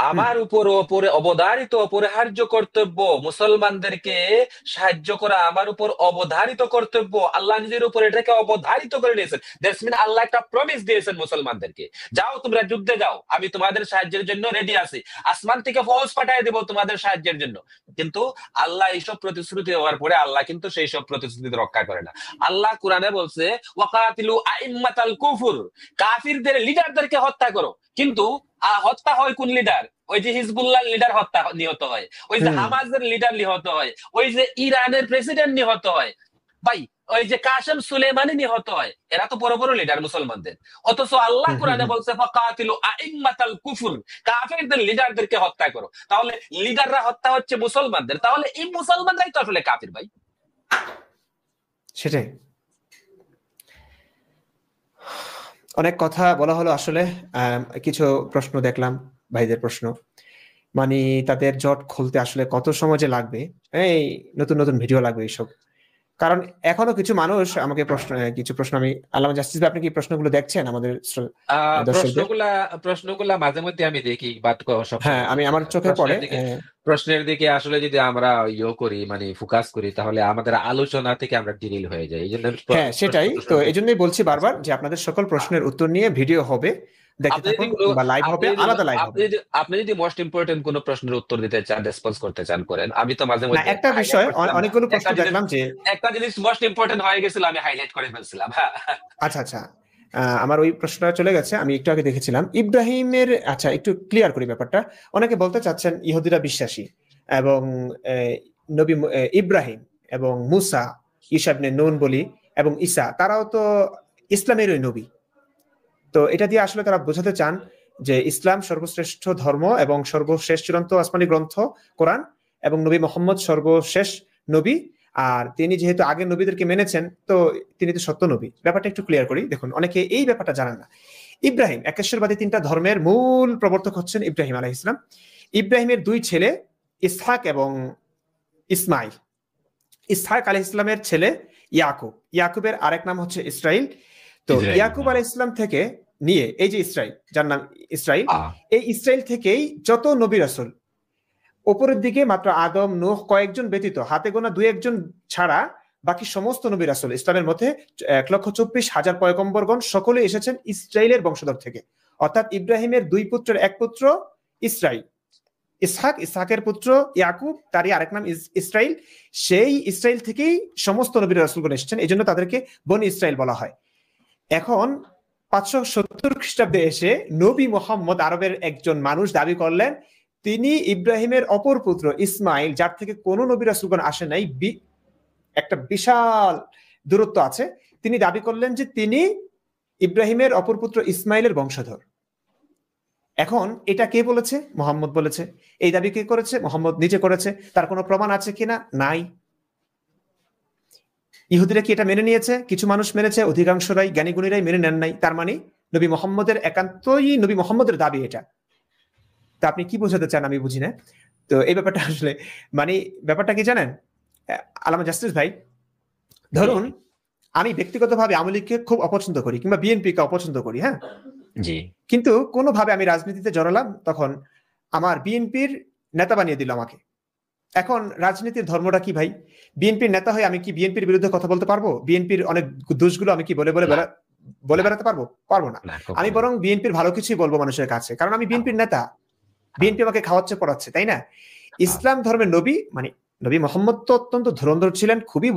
আমার উপরে অবধারিত অপরিহার্য কর্তব্য মুসলমানদেরকে সাহায্য করা, আমার উপর অবধারিত কর্তব্য। আল্লাহ নিজের উপর এটাকে অবধারিত করে নিয়েছেন। দ্যাটস মিন আল্লাহ একটা প্রমিস দিয়েছেন মুসলমানদেরকে, যাও তোমরা যুদ্ধে যাও, আমি তোমাদের সাহায্যের জন্য রেডি আছি, আসমান থেকে ফৌজ পাঠিয়ে দেব তোমাদের সাহায্যের জন্য। কিন্তু আল্লাহ এইসব প্রতিশ্রুতি দেওয়ার পরে আল্লাহ কিন্তু সেই সব প্রতিশ্রুতি রক্ষা করে না। আল্লাহ কুরআনে বলছে, ওয়াকাতিলু আইম্মাতাল কুফর, কাফিরদের লিডারদেরকে হত্যা করো। কিন্তু হত্যা হয় কোন লিডার? ওই যে হিজবুল্লাহ লিডার নিহত হয়, ওই যে হামাজের লিডার নিহত হয়, ওই যে ইরানের প্রেসিডেন্ট নিহত হয়, ভাই ওই যে কাসেম সুলেমানি নিহত হয়। এরা তো বড় বড় লিডার মুসলমানদের। অথচ আল্লাহ কোরআনে বলছে ফাকাতিলু আইম্মাতাল কুফর, কাফিরদের লিডারদেরকে হত্যা করো। তাহলে লিডাররা হত্যা হচ্ছে মুসলমানদের, তাহলে এই মুসলমানরাই তো আসলে কাফির ভাই। সেটাই। অনেক কথা বলা হলো আসলে। কিছু প্রশ্ন দেখলাম, ভাইদের প্রশ্ন, মানে তাদের জট খুলতে আসলে কত সময় যে লাগবে, এই নতুন নতুন ভিডিও লাগবে এইসব। কারণ এখনো কিছু মানুষ আমাকে কিছু প্রশ্ন, আমি আল্লামা জাস্টিস ভাই, আপনি কি প্রশ্নগুলো দেখছেন আমাদের প্রশ্নগুলা মাঝে মধ্যে আমি দেখি, বাট হ্যাঁ, আমি আমার চোখে পড়ে। প্রশ্নের দিকে আসলে যদি আমরা করি, মানে ফোকাস করি, তাহলে আমাদের আলোচনা থেকে আমরা ডিরিল হয়ে যাই। এই জন্য হ্যাঁ, সেটাই তো, এই জন্যই বলছি বারবার যে আপনাদের সকল প্রশ্নের উত্তর নিয়ে ভিডিও হবে, আপনি যদি মোস্ট ইম্পর্টেন্ট কোন প্রশ্নের উত্তর দিতে চান, রেসপন্স করতে চান, করেন। আমি তো মাঝে মধ্যে একটা বিষয়, অনেকগুলো প্রশ্ন দেখলাম যে একটা জিনিস মোস্ট ইম্পর্টেন্ট হয়ে গেছিল, আমি হাইলাইট করে ফেলছিলাম। আচ্ছা, আমার ওই প্রশ্নটা চলে গেছে, আমি একটু আগে দেখেছিলাম ইব্রাহিমের। আচ্ছা, একটু ক্লিয়ার করি ব্যাপারটা। অনেকে বলতে চাচ্ছেন ইহুদিরা বিশ্বাসী, এবং নবী ইব্রাহিম এবং মুসা, ঈসা ইবনে নুন বলি, এবং ঈসা, তারাও তো ইসলামেরই নবী। তো এটা দিয়ে আসলে তারা বোঝাতে চান যে ইসলাম সর্বশ্রেষ্ঠ ধর্ম এবং সর্বশেষ চূড়ান্ত আসমানি গ্রন্থ কোরআন, এবং নবী মোহাম্মদ সর্বশেষ নবী, আর তিনি যেহেতু আগের নবীদেরকে মেনেছেন তো তিনি তো সত্য নবী। ব্যাপারটা একটু ক্লিয়ার করি, দেখুন অনেকে এই ব্যাপারটা জানেন না। ইব্রাহিম, একেশ্বরবাদী তিনটা ধর্মের মূল প্রবর্তক হচ্ছেন ইব্রাহিম আলাইহিস সালাম। ইব্রাহিমের দুই ছেলে ইসহাক এবং ইসমাইল। ইসহাক আলাইহিস সালামের ছেলে ইয়াকুব, ইয়াকুবের আরেক নাম হচ্ছে ইসরাইল। তো ইসরাইল, ইয়াকুব আলাইহিস সালাম থেকে নিয়ে এই যে ইসরাইল, যার নাম ইসরাইল, এই ইসরাইল থেকেই যত নবী রাসূল, উপরের দিকে মাত্র আদম, নূহ কয়েকজন ব্যতীত, হাতে গোনা দুই একজন ছাড়া বাকি সমস্ত নবী রাসূল ইসলামের মধ্যে 1,24,000 পয়গম্বরগণ সকলে এসেছেন ইসরাইলের বংশধর থেকে। অর্থাৎ ইব্রাহিমের দুই পুত্রের এক পুত্র ইসরাইল, ইসহাক, ইসহাকের পুত্র ইয়াকুব, তারই আরেক নাম ইসরাইল। সেই ইসরাইল থেকেই সমস্ত নবী রাসূলগণ এসেছেন, এই জন্য তাদেরকে বনি ইসরাইল বলা হয়। এখন 570 খ্রিস্টাব্দে এসে নবী মোহাম্মদ আরবের একজন মানুষ দাবি করলেন তিনি ইব্রাহিমের অপর পুত্র ইসমাইল, যার থেকে কোন নবী রাসূলগণ আসে নাই, একটা বিশাল দূরত্ব আছে, তিনি দাবি করলেন যে তিনি ইব্রাহিমের অপর পুত্র ইসমাইলের বংশধর। এখন এটা কে বলেছে? মোহাম্মদ বলেছে। এই দাবি কে করেছে? মোহাম্মদ নিজে করেছে। তার কোনো প্রমাণ আছে কিনা? নাই। ইহুদিরা কি এটা মেনে নিয়েছে? কিছু মানুষ মেনেছে, অধিকাংশরাই জ্ঞানীগুণীরাই মেনে নেন নাই। তার মানে নবী মোহাম্মদের একান্তই নবী মোহাম্মদের দাবি এটা। তা আপনি কি বোঝাতে চান আমি বুঝি না। তো এই ব্যাপারটা আসলে মানে ব্যাপারটা কি জানেন আল্লামা জাস্টিস ভাই, ধরুন আমি ব্যক্তিগতভাবে আওয়ামী লীগকে খুব অপছন্দ করি কিংবা বিএনপিকে অপছন্দ করি, হ্যাঁ, জি, কিন্তু কোনোভাবে আমি রাজনীতিতে জড়ালাম, তখন আমার বিএনপির নেতা বানিয়ে দিল আমাকে। এখন রাজনীতির ধর্মটা কি ভাই? বিএনপির নেতা হয়ে আমি কি বিএনপির বিরুদ্ধে কথা বলতে পারবো? বিএনপির অনেক দোষগুলো আমি কি বলে বেড়াতে পারবো? পারবো না। আমি বরং বিএনপির ভালো কিছুই বলবো মানুষের কাছে, কারণ আমি বিএনপির নেতা, বিএনপি আমাকে খাওয়াচ্ছে পড়াচ্ছে, তাই না? ইসলাম ধর্মের নবী মানে নবী মোহাম্মদ তো অত্যন্ত ধুরন্ধর ছিলেন, খুবই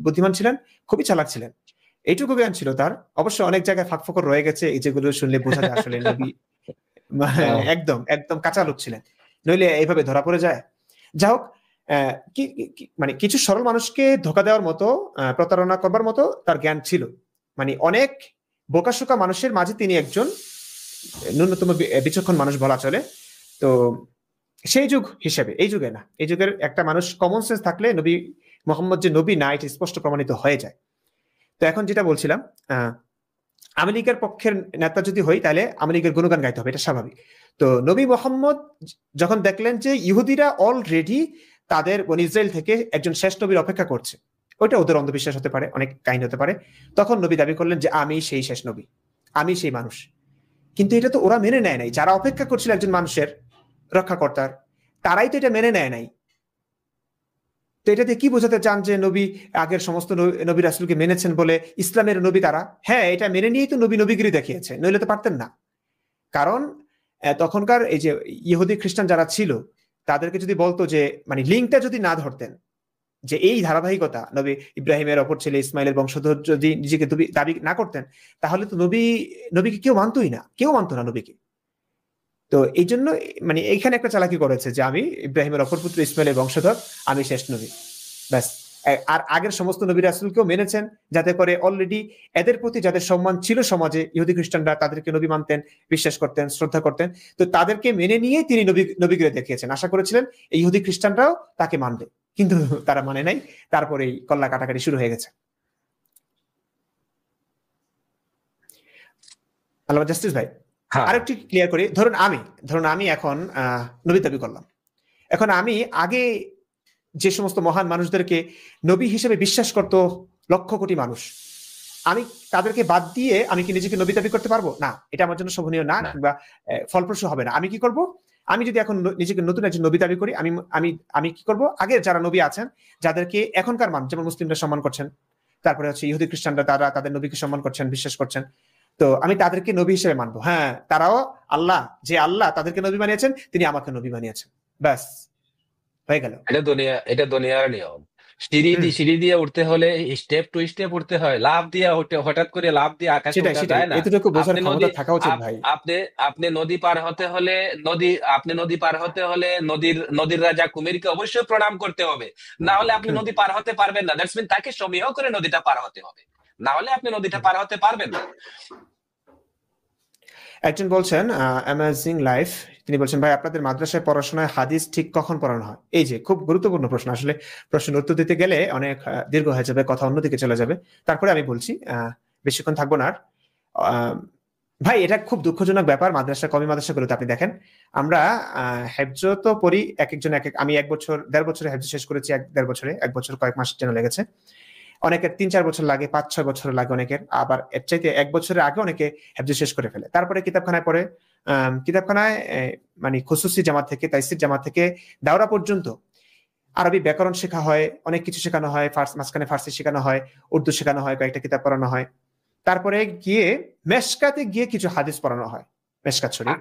বুদ্ধিমান ছিলেন, খুবই চালাক ছিলেন, এইটুকু জ্ঞান ছিল তার। অবশ্য অনেক জায়গায় ফাঁক ফোকর রয়ে গেছে, এই যেগুলো শুনলে বোঝা যায় আসলে নবী একদম একদম কাঁচা লোক ছিলেন, নইলে এইভাবে ধরা পড়ে যায়। যা হোক, মানে কিছু সরল মানুষকে ধোকা দেওয়ার মতো, প্রতারণা করবার মতো তার জ্ঞান ছিল। মানে অনেক বোকাশোকা মানুষের মাঝে তিনি একজন ন্যূনতম বিচক্ষণ মানুষ বলা চলে। তো সেই যুগ হিসেবে, এই যুগে না, এই যুগের একটা মানুষ কমন সেন্স থাকলে নবী মোহাম্মদ যে নবী না এটি স্পষ্ট প্রমাণিত হয়ে যায়। তো এখন যেটা বলছিলাম, আওয়ামী লীগের পক্ষের নেতা যদি হই তাহলে আওয়ামী লীগের গুণগান গাইতে হবে, এটা স্বাভাবিক। তো নবী মোহাম্মদ যখন দেখলেন যে ইহুদিরা অলরেডি তাদের বনি ইসরাইল থেকে একজন শেষ নবীর অপেক্ষা করছে, ওইটা ওদের অন্ধবিশ্বাস হতে পারে, অনেক কাহিনী হতে পারে, তখন নবী দাবি করলেন যে আমি সেই শেষ নবী, আমি সেই মানুষ। কিন্তু এটা তো ওরা মেনে নেয় নাই, যারা অপেক্ষা করছিল একজন মানুষের রক্ষাকর্তার, তারাই তো এটা মেনে নেয় নাই। তো এটাতে কি বোঝাতে চান যে নবী আগের সমস্ত নবী রাসূলকে মেনেছেন বলে ইসলামের নবী তারা? হ্যাঁ, এটা মেনে নিয়েই তো নবীগিরি দেখিয়েছে, নইলে তো পারতেন না। কারণ তখনকার এই যে ইহুদি খ্রিস্টান যারা ছিল, তাদেরকে যদি বলতো যে মানে লিঙ্কটা যদি না ধরতেন যে এই ধারাবাহিকতা, নবী ইব্রাহিমের অপর ছেলে ইসমাইলের বংশধর যদি নিজেকে দাবি না করতেন, তাহলে তো নবীকে কেউ মানতই না, কেউ মানতো না নবীকে। তো এই জন্য মানে এইখানে একটা চালাকি করেছে যে আমি ইব্রাহিমের অপর পুত্র ইসমাইলের বংশধর, আমি শেষ নবী, ব্যাস। আর আগের সমস্ত নবী রাসূলকেও মেনেছেন, যাতে করে অলরেডি এদের প্রতি যাদের সম্মান ছিল সমাজে, ইহুদি খ্রিস্টানরা তাদেরকে নবী মানতেন, বিশ্বাস করতেন, শ্রদ্ধা করতেন, তো তাদেরকে মেনে নিয়ে তিনি নবীগিরি দেখিয়েছেন। আশা করেছিলেন এই ইহুদি খ্রিস্টানরাও তাকে মানবে, কিন্তু তারা মানে নাই। তারপরেই কল্লা কাটাকাটি শুরু হয়ে গেছে। আল্লামা জাস্টিস ভাই, আরেকটি ক্লিয়ার করি। ধরুন আমি এখন নবী দাবি করলাম। এখন আমি আগে যে সমস্ত মহান মানুষদেরকে নবী হিসেবে বিশ্বাস করত লক্ষ কোটি মানুষ, আমি তাদেরকে বাদ দিয়ে আমি কি নিজেকে নবী দাবি করতে পারবো? না, এটা আমার জন্য শোভনীয় না, কিংবা ফলপ্রসূ হবে না। আমি কি করব? আমি যদি এখন নিজেকে নতুন একজন নবী দাবি করি, আমি কি করব? আগের যারা নবী আছেন, যাদেরকে এখনকার মানুষ যেমন মুসলিমরা সম্মান করছেন, তারপরে হচ্ছে ইহুদি খ্রিস্টানরা তারা তাদের নবীকে সম্মান করছেন, বিশ্বাস করছেন, তো আমি তাদেরকে নবী হিসেবে মানবো। হ্যাঁ, তারাও আল্লাহ, যে আল্লাহ তাদেরকে নবী বানিয়েছেন, তিনি আমাকে নবী বানিয়েছেন, ব্যাস হয়ে গেল। এটা দুনিয়ার নিয়ম। সিঁড়ি দিয়ে উঠতে হলে স্টেপ টু স্টেপ উঠতে হয়, লাফ দিয়ে হঠাৎ করে লাফ দিয়ে আকাশে উঠা যায় না। এতটুকু বোঝার ক্ষমতা থাকা উচিত ভাই। আপনি নদী পার হতে হলে নদীর রাজা কুমিরকে অবশ্যই প্রণাম করতে হবে, না হলে আপনি নদী পার হতে পারবেন না। দ্যাটস মিন তাকে সমীহ করে নদীটা পার হতে হবে, না হলে আপনি নদীটা পার হতে পারবেন না। একজন বলছেন অ্যামেজিং লাইফ, তিনি বলছেন ভাই আপনাদের মাদ্রাসায় পড়াশোনায় হাদিস ঠিক কখন পড়ানো হয়? এই যে খুব গুরুত্বপূর্ণ প্রশ্ন, আসলে প্রশ্নের উত্তর দিতে গেলে অনেক দীর্ঘ হয়ে যাবে, কথা অন্যদিকে চলে যাবে, তারপরে আমি বলছি, বেশিক্ষণ থাকবো না আর। আহ, ভাই এটা খুব দুঃখজনক ব্যাপার, মাদ্রাসা কমি মাদ্রাসাগুলোতে আপনি দেখেন আমরা হেফজ তো পড়ি, এক একজন এক এক, আমি 1 বছর 1.5 বছরে হেফজ শেষ করেছি, 1-1.5 বছরে, 1 বছর কয়েক মাস যেন লেগেছে, অনেকের 3-4 বছর লাগে, 5-6 বছর লাগে অনেকের, আবার এর চাইতে 1 বছরের আগে অনেকে হেফজ শেষ করে ফেলে, তারপরে কিতাবখানায় পড়ে, কিতাবখানায় মানে খুসুসি জামাত থেকে তাইসির জামাত থেকে দাওরা পর্যন্ত আরবি ব্যাকরণ শেখা হয়, অনেক কিছু শেখানো হয়, মাঝখানে ফার্সি শেখানো হয়, উর্দু শেখানো হয়, কয়েকটা কিতাব পড়ানো হয়, তারপরে গিয়ে মেশকাতে গিয়ে কিছু হাদিস পড়ানো হয়, মেশকাত শরীফ।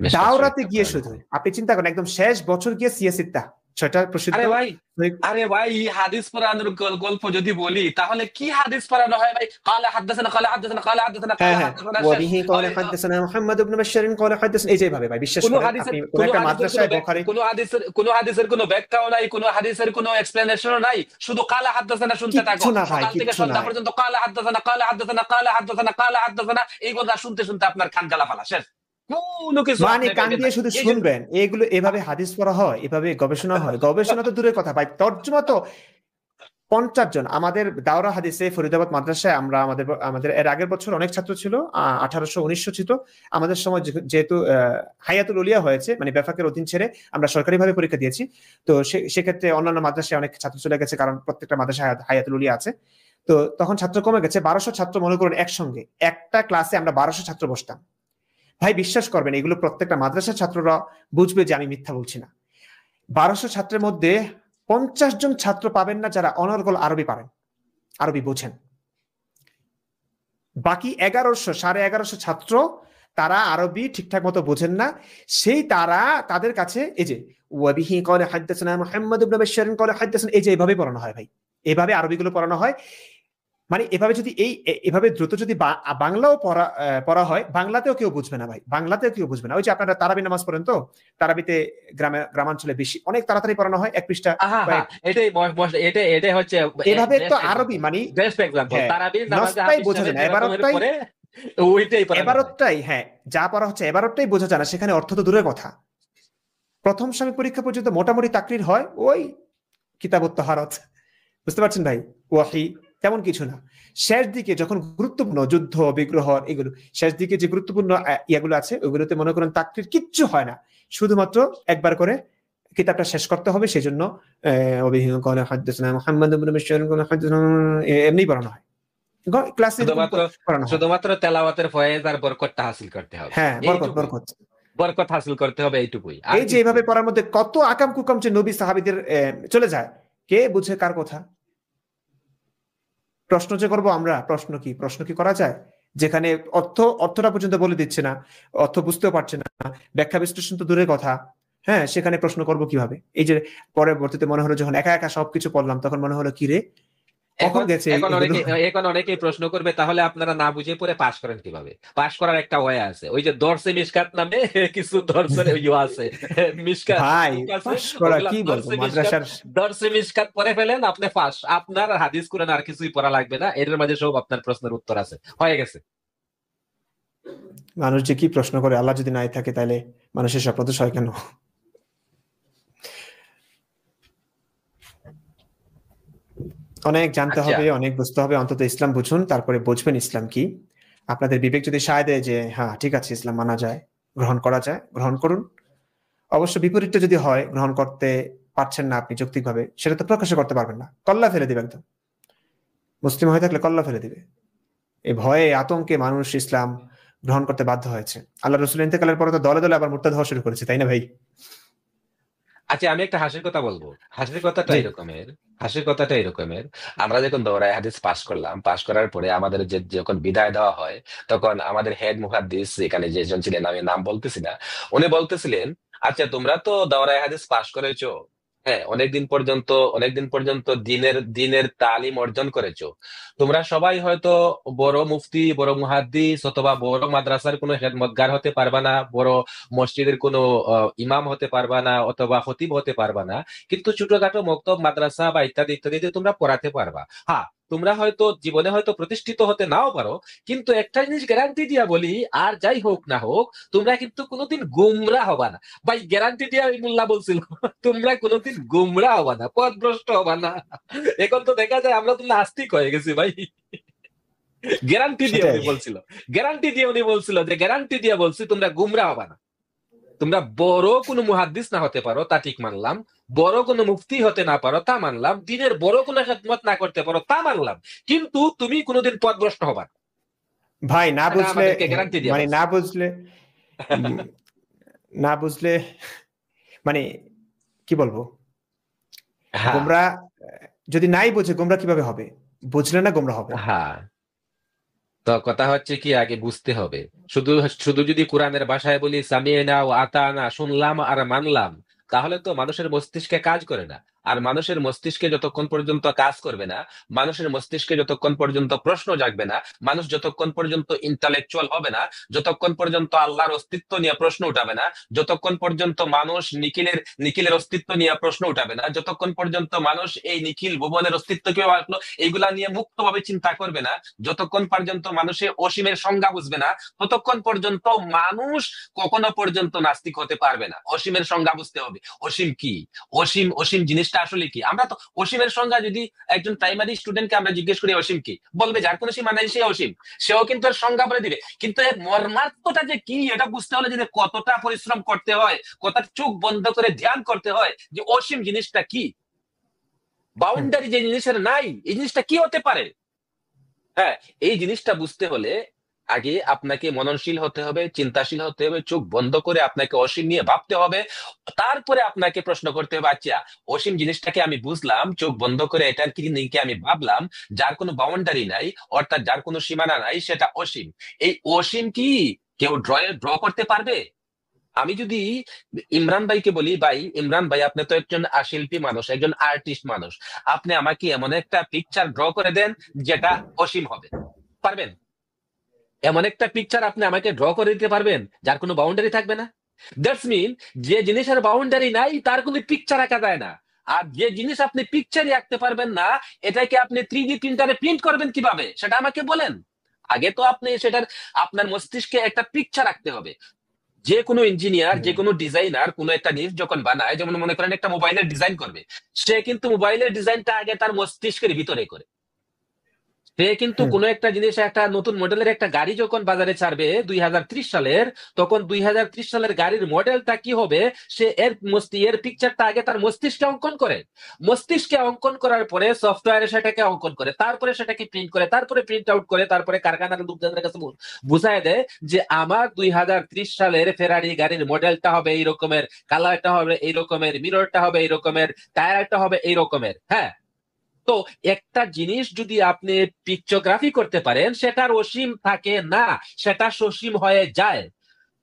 দাওরাতে গিয়ে শুধু আপনি চিন্তা করেন, একদম শেষ বছর গিয়ে সিয়াসিত্তা 6টা প্রসিদ্ধ। আরে ভাই হাদিস পড়ানোর গল্প যদি বলি তাহলে কি হাদিস পড়ানো হয় ভাই? قال حدثنا قال حدثنا قال حدثنا قال حدثنا وبه قال حدثنا محمد بن بشار قال حدثنا, এই যে ভাবে ভাই বিশ্বাস করেন আপনি কোন একটা মাদ্রাসায় বুখারী কোন হাদিসের কোনো ব্যাখ্যাও নাই, কোন হাদিসের কোনো এক্সপ্লেনেশনও নাই, শুধু قال حدثنا শুনতে থাকো সকাল থেকে সন্ধ্যা পর্যন্ত قال حدثنا قال حدثنا قال حدثنا قال حدثنا এই কথা শুনতে শুনতে আপনার কান জ্বালা ফালা শেষ। মানে কান দিয়ে শুধু শুনবেন, এগুলো এভাবে হাদিস পড়া হয়, এভাবে গবেষণা হয়? গবেষণা তো দূরের কথা ভাই, তর্জমা তো 50 জন। আমাদের দাওরা হাদিসে ফরিদাবাদ মাদ্রাসায় আমরা আমাদের এর আগের বছর অনেক ছাত্র ছিল, 1800-1900 ছিল আমাদের সময়, যেহেতু হায়াতুল উলিয়া হয়েছে, মানে বেফাকের অধীন ছেড়ে আমরা সরকারিভাবে পরীক্ষা দিয়েছি, তো সেক্ষেত্রে অন্যান্য মাদ্রাসায় অনেক ছাত্র চলে গেছে, কারণ প্রত্যেকটা মাদ্রাসায় হায়াতুল উলিয়া আছে, তো তখন ছাত্র কমে গেছে। 1200 ছাত্র মনে করুন একসঙ্গে একটা ক্লাসে আমরা 1200 ছাত্র বসতাম। ভাই বিশ্বাস করবেন, এগুলো প্রত্যেকটা মাদ্রাসার ছাত্ররা বুঝবে যে আমি মিথ্যা বলছি না। 1200 ছাত্রের মধ্যে 50 জন ছাত্র পাবেন না যারা অনর্গল আরবি পারেন, আরবি বোঝেন। বাকি 1100-1150 ছাত্র তারা আরবি ঠিকঠাক মতো বোঝেন না, সেই তাদের কাছে এই যে ওয়াবিহি ক্বালা হাদাসানা মুহাম্মদ ইবনে বাশশার ক্বালা হাদাসানা, এই যে এভাবে পড়ানো হয় ভাই, এভাবে আরবিগুলো পড়ানো হয়। মানে এভাবে যদি এভাবে দ্রুত যদি বাংলাও পড়া হয়, বাংলাতেও কেউ বুঝবে না ভাই, বাংলাতেও কেউ বুঝবে না। ওই যে আপনারা তারাবি নামাজ পড়েন, তো তারাবিতে গ্রামাঞ্চলে বেশি অনেক তাড়াতাড়ি পড়ানো হয়, 1 পৃষ্ঠা এটাই হচ্ছে এভাবে। তো আরবি মানে বেস্ট এক্সাম্পল, তারাবির নামাজে বোঝা যায় না, এবারটাই হ্যাঁ যা পড়া হচ্ছে এবারটাই বোঝা যায় না, সেখানে অর্থ তো দূরের কথা। প্রথম সাময়িক পরীক্ষা পর্যন্ত মোটামুটি তাকরির হয়, ওই কিতাবত তাহারাত, বুঝতে পারছেন ভাই, ওয়াহি তেমন কিছু না। শেষ দিকে যখন গুরুত্বপূর্ণ যুদ্ধ বিগ্রহ এগুলো, শেষ দিকে যে গুরুত্বপূর্ণ ইয়াগুলো আছে ওইগুলোতে মনে করেন তাকরির কিচ্ছু হয় না, শুধুমাত্র একবার করে কিতাবটা শেষ করতে হবে, সেই জন্য এমনি পড়ানো হয়, ক্লাসে শুধুমাত্র তেলাওয়াতের ফয়েজ আর বরকতটা হাসিল করতে হবে। হ্যাঁ, বরকত হাসিল করতে হবে, এইটুকুই। এই যে এইভাবে পড়ার মধ্যে কত আকাম কুকাম যে নবী সাহাবীদের চলে যায়, কে বুঝে কার কথা? প্রশ্ন যে করবো আমরা, প্রশ্ন কি করা যায়, যেখানে অর্থটা পর্যন্ত বলে দিচ্ছে না, অর্থ বুঝতেও পারছে না, ব্যাখ্যা বিশ্লেষণ তো দূরের কথা, হ্যাঁ সেখানে প্রশ্ন করব কিভাবে? এই যে পরবর্তীতে মনে হলো যখন একা একা সবকিছু পড়লাম, তখন মনে হলো কি রে, এখন অনেকেই প্রশ্ন করবে তাহলে আপনারা না বুঝে পড়ে পাস করেন কিভাবে? পাস করার একটা ওয়ে আছে, ওই যে দর্শে মিশকাত নামে কিছু দর্শের আছে, মিশকাত ভাই পাস করা কি বলবো, মাদ্রাসার দর্শে মিশকাত পড়ে ফেলেন আপনি পাস, আপনার হাদিস কুরআন আর কিছুই পড়া লাগবে না, এর মাঝে সব আপনার প্রশ্নের উত্তর আছে, হয়ে গেছে। মানুষ যে কি প্রশ্ন করে, আল্লাহ যদি নাই থাকে তাহলে মানুষের স্বপ্ন তো হয় কেন? অনেক জানতে হবে, অনেক বুঝতে হবে, অন্তত ইসলাম বুঝুন, তারপরে বুঝবেন ইসলাম কি। আপনাদের বিবেক যদি সায় দেয় যে হ্যাঁ ঠিক আছে ইসলাম মানা যায়, গ্রহণ করা যায়, গ্রহণ করুন। অবশ্য বিপরীতটা যদি হয়, গ্রহণ করতে পারছেন না আপনি যৌক্তিকভাবে, সেটা তো প্রকাশ করতে পারবেন না, কল্লা ফেলে দিবে একদম। মুসলিম হয়ে থাকলে কল্লা ফেলে দিবে। এই ভয়ে আতঙ্কে মানুষ ইসলাম গ্রহণ করতে বাধ্য হয়েছে। আল্লাহ রাসূল ইন্তেকালের পরে তো দলে দলে আবার মুরতাদ হওয়া শুরু করেছে, তাই না ভাই? আচ্ছা আমি একটা হাসির কথা বলবো, হাসির কথাটা এরকমের, আমরা যখন দৌড়ায় হাদিস পাশ করলাম, পাশ করার পরে আমাদের যখন বিদায় দেওয়া হয়, তখন আমাদের হেড মুহাদ্দিস এখানে যেজন ছিলেন, আমি নাম বলতেছি না, উনি বলতেছিলেন আচ্ছা তোমরা তো দাওরায়ে হাদিস পাশ করেছো, হ্যাঁ অনেকদিন পর্যন্ত দিনের তালিম অর্জন করেছো, তোমরা সবাই হয়তো বড় মুফতি, বড় মুহাদ্দিস অথবা বড় মাদ্রাসার কোনো খেদমতগার হতে পারবা না, বড় মসজিদের কোনো ইমাম হতে পারবা না, অথবা খতিব হতে পারবা না, কিন্তু ছোটখাটো মক্তব মাদ্রাসা বা ইত্যাদি ইত্যাদিতে তোমরা পড়াতে পারবা। হ্যাঁ, তোমরা হয়তো জীবনে হয়তো প্রতিষ্ঠিত হতে নাও পারো, কিন্তু একটা জিনিস গ্যারান্টি দিয়া বলি, আর যাই হোক না হোক তোমরা কিন্তু কোনোদিন গুমরা হবা না। ভাই গ্যারান্টি দিয়া ওই মোল্লা বলছিল তোমরা কোনোদিন গুমরা হবা না, পথভ্রষ্ট হবা না। এখন তো দেখা যায় আমরা তো নাস্তিক হয়ে গেছি ভাই। গ্যারান্টি দিয়ে সেটাই। উনি বলছিল, গ্যারান্টি দিয়ে উনি বলছিল যে গ্যারান্টি দিয়ে বলছি তোমরা গুমরা হবা না। তোমরা বড় কোনো মুহাদ্দিস না হতে পারো, তা ঠিক মানলাম। বড় কোনো মুফতি হতে না পারো, তা মানলাম। দিনের বড় কোনো খেদমত না করতে পারো, তা মানলাম। কিন্তু তুমি কোনোদিন পথভ্রষ্ট হবা না। ভাই না এটা বুঝলে, আমাদেরকে গ্যারান্টি দিয়ে মানে বলছে। না বুঝলে উম, না বুঝলে মানে কি বলবো, হ্যাঁ, গোমরা যদি নাই বুঝে গোমরা কিভাবে হবে, বুঝলে না গোমরা হবে। হ্যাঁ। তো কথা হচ্ছে কি, আগে বুঝতে হবে। শুধু শুধু যদি কোরআনের ভাষায় বলি সামিয়না ও আতানা, শুনলাম আর মানলাম, তাহলে তো মানুষের মস্তিষ্কে কাজ করে না। আর মানুষের মস্তিষ্কে যতক্ষণ পর্যন্ত কাজ করবে না, মানুষের মস্তিষ্কে যতক্ষণ পর্যন্ত প্রশ্ন জাগবে না, মানুষ যতক্ষণ পর্যন্ত ইন্টালেকচুয়াল হবে না, যতক্ষণ পর্যন্ত আল্লাহর অস্তিত্ব নিয়ে প্রশ্ন উঠাবে না, যতক্ষণ পর্যন্ত মানুষ নিখিলের নিখিলের অস্তিত্ব নিয়ে প্রশ্ন উঠাবে না, যতক্ষণ পর্যন্ত মানুষ এই নিখিল ভুবনের অস্তিত্ব কেউ আসলো এইগুলা নিয়ে মুক্তভাবে চিন্তা করবে না, যতক্ষণ পর্যন্ত মানুষের অসীমের সংজ্ঞা বুঝবে না, ততক্ষণ পর্যন্ত মানুষ কখনো পর্যন্ত নাস্তিক হতে পারবে না। অসীমের সংজ্ঞা বুঝতে হবে। অসীম কি? অসীম অসীম জিনিসটা আসলে কি? আমরা তো অসীমের সংজ্ঞা যদি একজন প্রাইমারি স্টুডেন্টকে আমরা জিজ্ঞেস করি অসীম কি, বলবে যার কোনো সীমা নাই সে অসীম। সেও কিন্তু এর সংজ্ঞা বলে দিবে, কিন্তু এর মর্মার্থটা যে কি এটা বুঝতে হলে যে কতটা পরিশ্রম করতে হয়, কতটা চোখ বন্ধ করে ধ্যান করতে হয় যে অসীম জিনিসটা কি, হুম। বাউন্ডারি যে জিনিসের নাই এই জিনিসটা কি হতে পারে। হ্যাঁ, এই জিনিসটা বুঝতে হলে আগে আপনাকে মননশীল হতে হবে, চিন্তাশীল হতে হবে, চোখ বন্ধ করে আপনাকে অসীম নিয়ে ভাবতে হবে। তারপরে আপনাকে প্রশ্ন করতে হবে, আচ্ছা অসীম জিনিসটাকে আমি বুঝলাম, চোখ বন্ধ করে এটার কি নিয়ে আমি ভাবলাম, যার কোনো বাউন্ডারি নাই, অর্থাৎ যার কোনো সীমানা নাই, সেটা অসীম। এই অসীম কি কেউ ড্র করতে পারবে? আমি যদি ইমরান ভাইকে বলি, ভাই ইমরান ভাই আপনি তো একজন শিল্পী মানুষ, একজন আর্টিস্ট মানুষ, আপনি আমাকে এমন একটা পিকচার ড্র করে দেন যেটা অসীম হবে, পারবেন? এমন একটা পিকচার আপনি আমাকে ড্র করে দিতে পারবেন যার কোনো বাউন্ডারি থাকবে না? দ্যাটস মিন যে জিনিসের বাউন্ডারি নাই তার কোনো পিকচার আঁকা যায় না। আর যে জিনিস আপনি পিকচারই আঁকতে পারবেন না, এটাকে আপনি 3D প্রিন্টারে প্রিন্ট করবেন কিভাবে সেটা আমাকে বলেন। আগে তো আপনি সেটার আপনার মস্তিষ্কে একটা পিকচার আঁকতে হবে। যে কোনো ইঞ্জিনিয়ার, যে কোনো ডিজাইনার কোনো একটা জিনিস যখন বানায়, যেমন মনে করেন একটা মোবাইলের ডিজাইন করবে, সে কিন্তু মোবাইলের ডিজাইনটা আগে তার মস্তিষ্কের ভিতরে করে। সে কিন্তু হুম। কোনো একটা জিনিস, একটা নতুন মডেলের একটা গাড়ি যখন বাজারে ছাড়বে 2030 সালের, তখন 2030 সালের গাড়ির মডেলটা কি হবে, সে এর পিকচারটা আগে তার মস্তিষ্কে অঙ্কন করে। মস্তিষ্কে অঙ্কন করার পরে সফটওয়্যারে সেটাকে অঙ্কন করে, তারপরে সেটাকে প্রিন্ট করে, তারপরে প্রিন্ট আউট করে, তারপরে কারখানার লোকজনের কাছে বুঝায় দেয় যে আমার 2030 সালের ফেরারি গাড়ির মডেলটা হবে এই রকমের, কালারটা হবে এই রকমের, মিররটা হবে এই রকমের, টায়ারটা হবে এই রকমের। হ্যাঁ, তো একটা জিনিস যদি আপনি পিকচোগ্রাফি করতে পারেন, সেটার অসীম থাকে না, সেটা সসীম হয়ে যায়।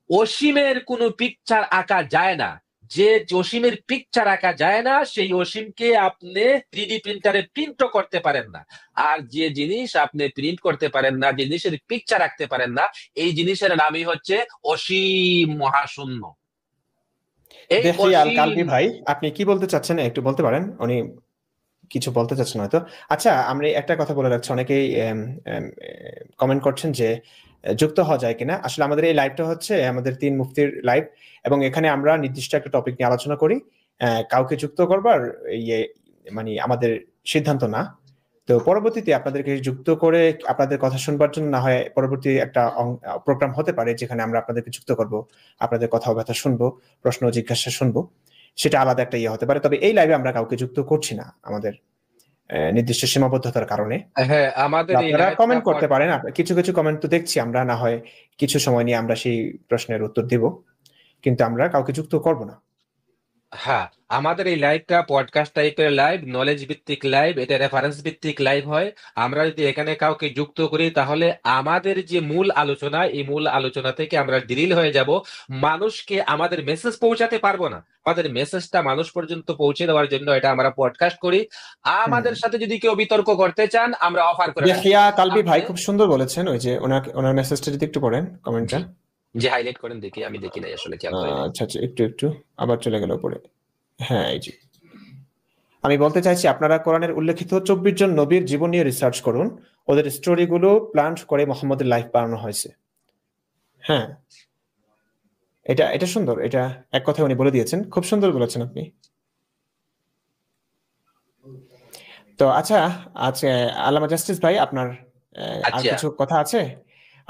অসীমের কোনো পিকচার আঁকা যায় না। যে অসীমের পিকচার আঁকা যায় না, সেই অসীমকে আপনি 3D প্রিন্টারে প্রিন্টও করতে পারেন না। আর যে জিনিস আপনি প্রিন্ট করতে পারেন না, যে জিনিসের পিকচার আঁকতে পারেন না, এই জিনিসের নামই হচ্ছে অসীম মহাশূন্য। এই দেখি আল অসীম। কালবি ভাই, আপনি কি বলতে চাচ্ছেন একটু বলতে পারেন? উনি কিছু বলতে চাচ্ছেন হয়তো। আচ্ছা, আমরা একটা কথা বলে রাখছি, অনেকেই কমেন্ট করছেন যে যুক্ত হওয়া যায় কিনা। আসলে আমাদের এই লাইভটা হচ্ছে আমাদের 3 মুফতির লাইভ, এবং এখানে আমরা নির্দিষ্ট একটা টপিক নিয়ে আলোচনা করি। কাউকে যুক্ত করবার ইয়ে মানে আমাদের সিদ্ধান্ত না। তো পরবর্তীতে আপনাদেরকে যুক্ত করে আপনাদের কথা শুনবার জন্য না হয় পরবর্তী একটা প্রোগ্রাম হতে পারে যেখানে আমরা আপনাদেরকে যুক্ত করব, আপনাদের কথা ব্যথা শুনবো, প্রশ্ন জিজ্ঞাসা শুনবো, সেটা আলাদা একটা ইয়ে হতে পারে। তবে এই লাইভে আমরা কাউকে যুক্ত করছি না আমাদের নির্দিষ্ট সীমাবদ্ধতার কারণে। হ্যাঁ, আমাদের এই আপনারা লাইভটা কমেন্ট করতে পারেন, কিছু কিছু কমেন্ট তো দেখছি আমরা, না হয় কিছু সময় নিয়ে আমরা সেই প্রশ্নের উত্তর দেব, কিন্তু আমরা কাউকে যুক্ত করব না। হ্যাঁ, আমাদের এই লাইভটা পডকাস্ট টাইপের লাইভ, নলেজ ভিত্তিক লাইভ, এটা রেফারেন্স ভিত্তিক লাইভ হয়। আমরা যদি এখানে কাউকে যুক্ত করি তাহলে আমাদের যে মূল আলোচনা, এই মূল আলোচনা থেকে আমরা ডিরিল হয়ে যাব। মানুষকে আমাদের মেসেজ পৌঁছাতে পারবো না, আমাদের মেসেজটা মানুষ পর্যন্ত পৌঁছে দেওয়ার জন্য এটা আমরা পডকাস্ট করি। আমাদের সাথে যদি কেউ বিতর্ক করতে চান, আমরা অফার করে রাখি। ইয়াহিয়া কালবি ভাই খুব সুন্দর বলেছেন, ওই যে ওনার মেসেজটা যদি একটু পড়েন কমেন্টটা। যে হাইলাইট করেন দেখি, আমি দেখি নাই আসলে, খেয়াল করি নাই। আচ্ছা আচ্ছা, একটু আবার চলে গেল উপরে। হ্যাঁ, এই যে আমি বলতে চাইছি আপনারা কোরআনের উল্লেখিত 24 জন নবীর জীবন নিয়ে রিসার্চ করুন, ওদের স্টোরিগুলো প্ল্যান্ট করে মোহাম্মদের লাইফ বানানো হয়েছে। হ্যাঁ, এটা এটা সুন্দর, এটা এক কথায় উনি বলে দিয়েছেন, খুব সুন্দর বলেছেন আপনি। তো আচ্ছা, আচ্ছা আল্লামা জাস্টিস ভাই, আপনার আর আচ্ছা, কিছু কথা আছে?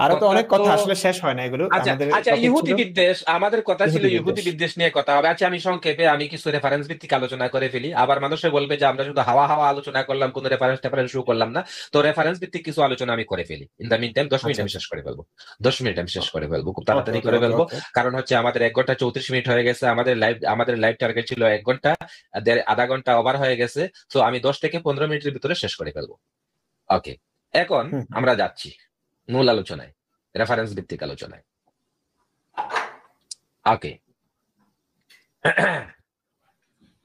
আরো তো কথা অনেক তো কথা আসলে শেষ হয় না, এগুলো আচ্ছা আমাদের আচ্ছা, টপিক ইহুদি ছিল বিদ্বেষ, আমাদের কথা ছিল ইহুদি ইহুদি বিদ্বেষ। বিদ্বেষ নিয়ে কথা হবে। আচ্ছা, আমি সংক্ষেপে আমি কিছু রেফারেন্স ভিত্তিক আলোচনা করে ফেলি, আবার মানুষে বলবে যে আমরা শুধু হাওয়া হাওয়া আলোচনা করলাম, কোনো রেফারেন্স শো করলাম না। তো রেফারেন্স ভিত্তিক কিছু আলোচনা আমি করে ফেলি। In the meantime 10 minute আচ্ছা আমি আচ্ছা, শেষ করে ফেলবো। 10 মিনিট আমি শেষ করে ফেলবো, খুব ওকে তাড়াতাড়ি ওকে করে ওকে ফেলবো। ওকে। কারণ হচ্ছে আমাদের 1 ঘন্টা 34 মিনিট হয়ে গেছে, আমাদের লাইভ টার্গেট ছিল 1 ঘন্টা, আধা ঘন্টা ওভার হয়ে গেছে। তো আমি 10 থেকে 15 মিনিটের ভিতরে শেষ করে ফেলবো। ওকে, এখন হুম, আমরা যাচ্ছি মূল আলোচনায়, রেফারেন্স ভিত্তিক আলোচনায়। ওকে,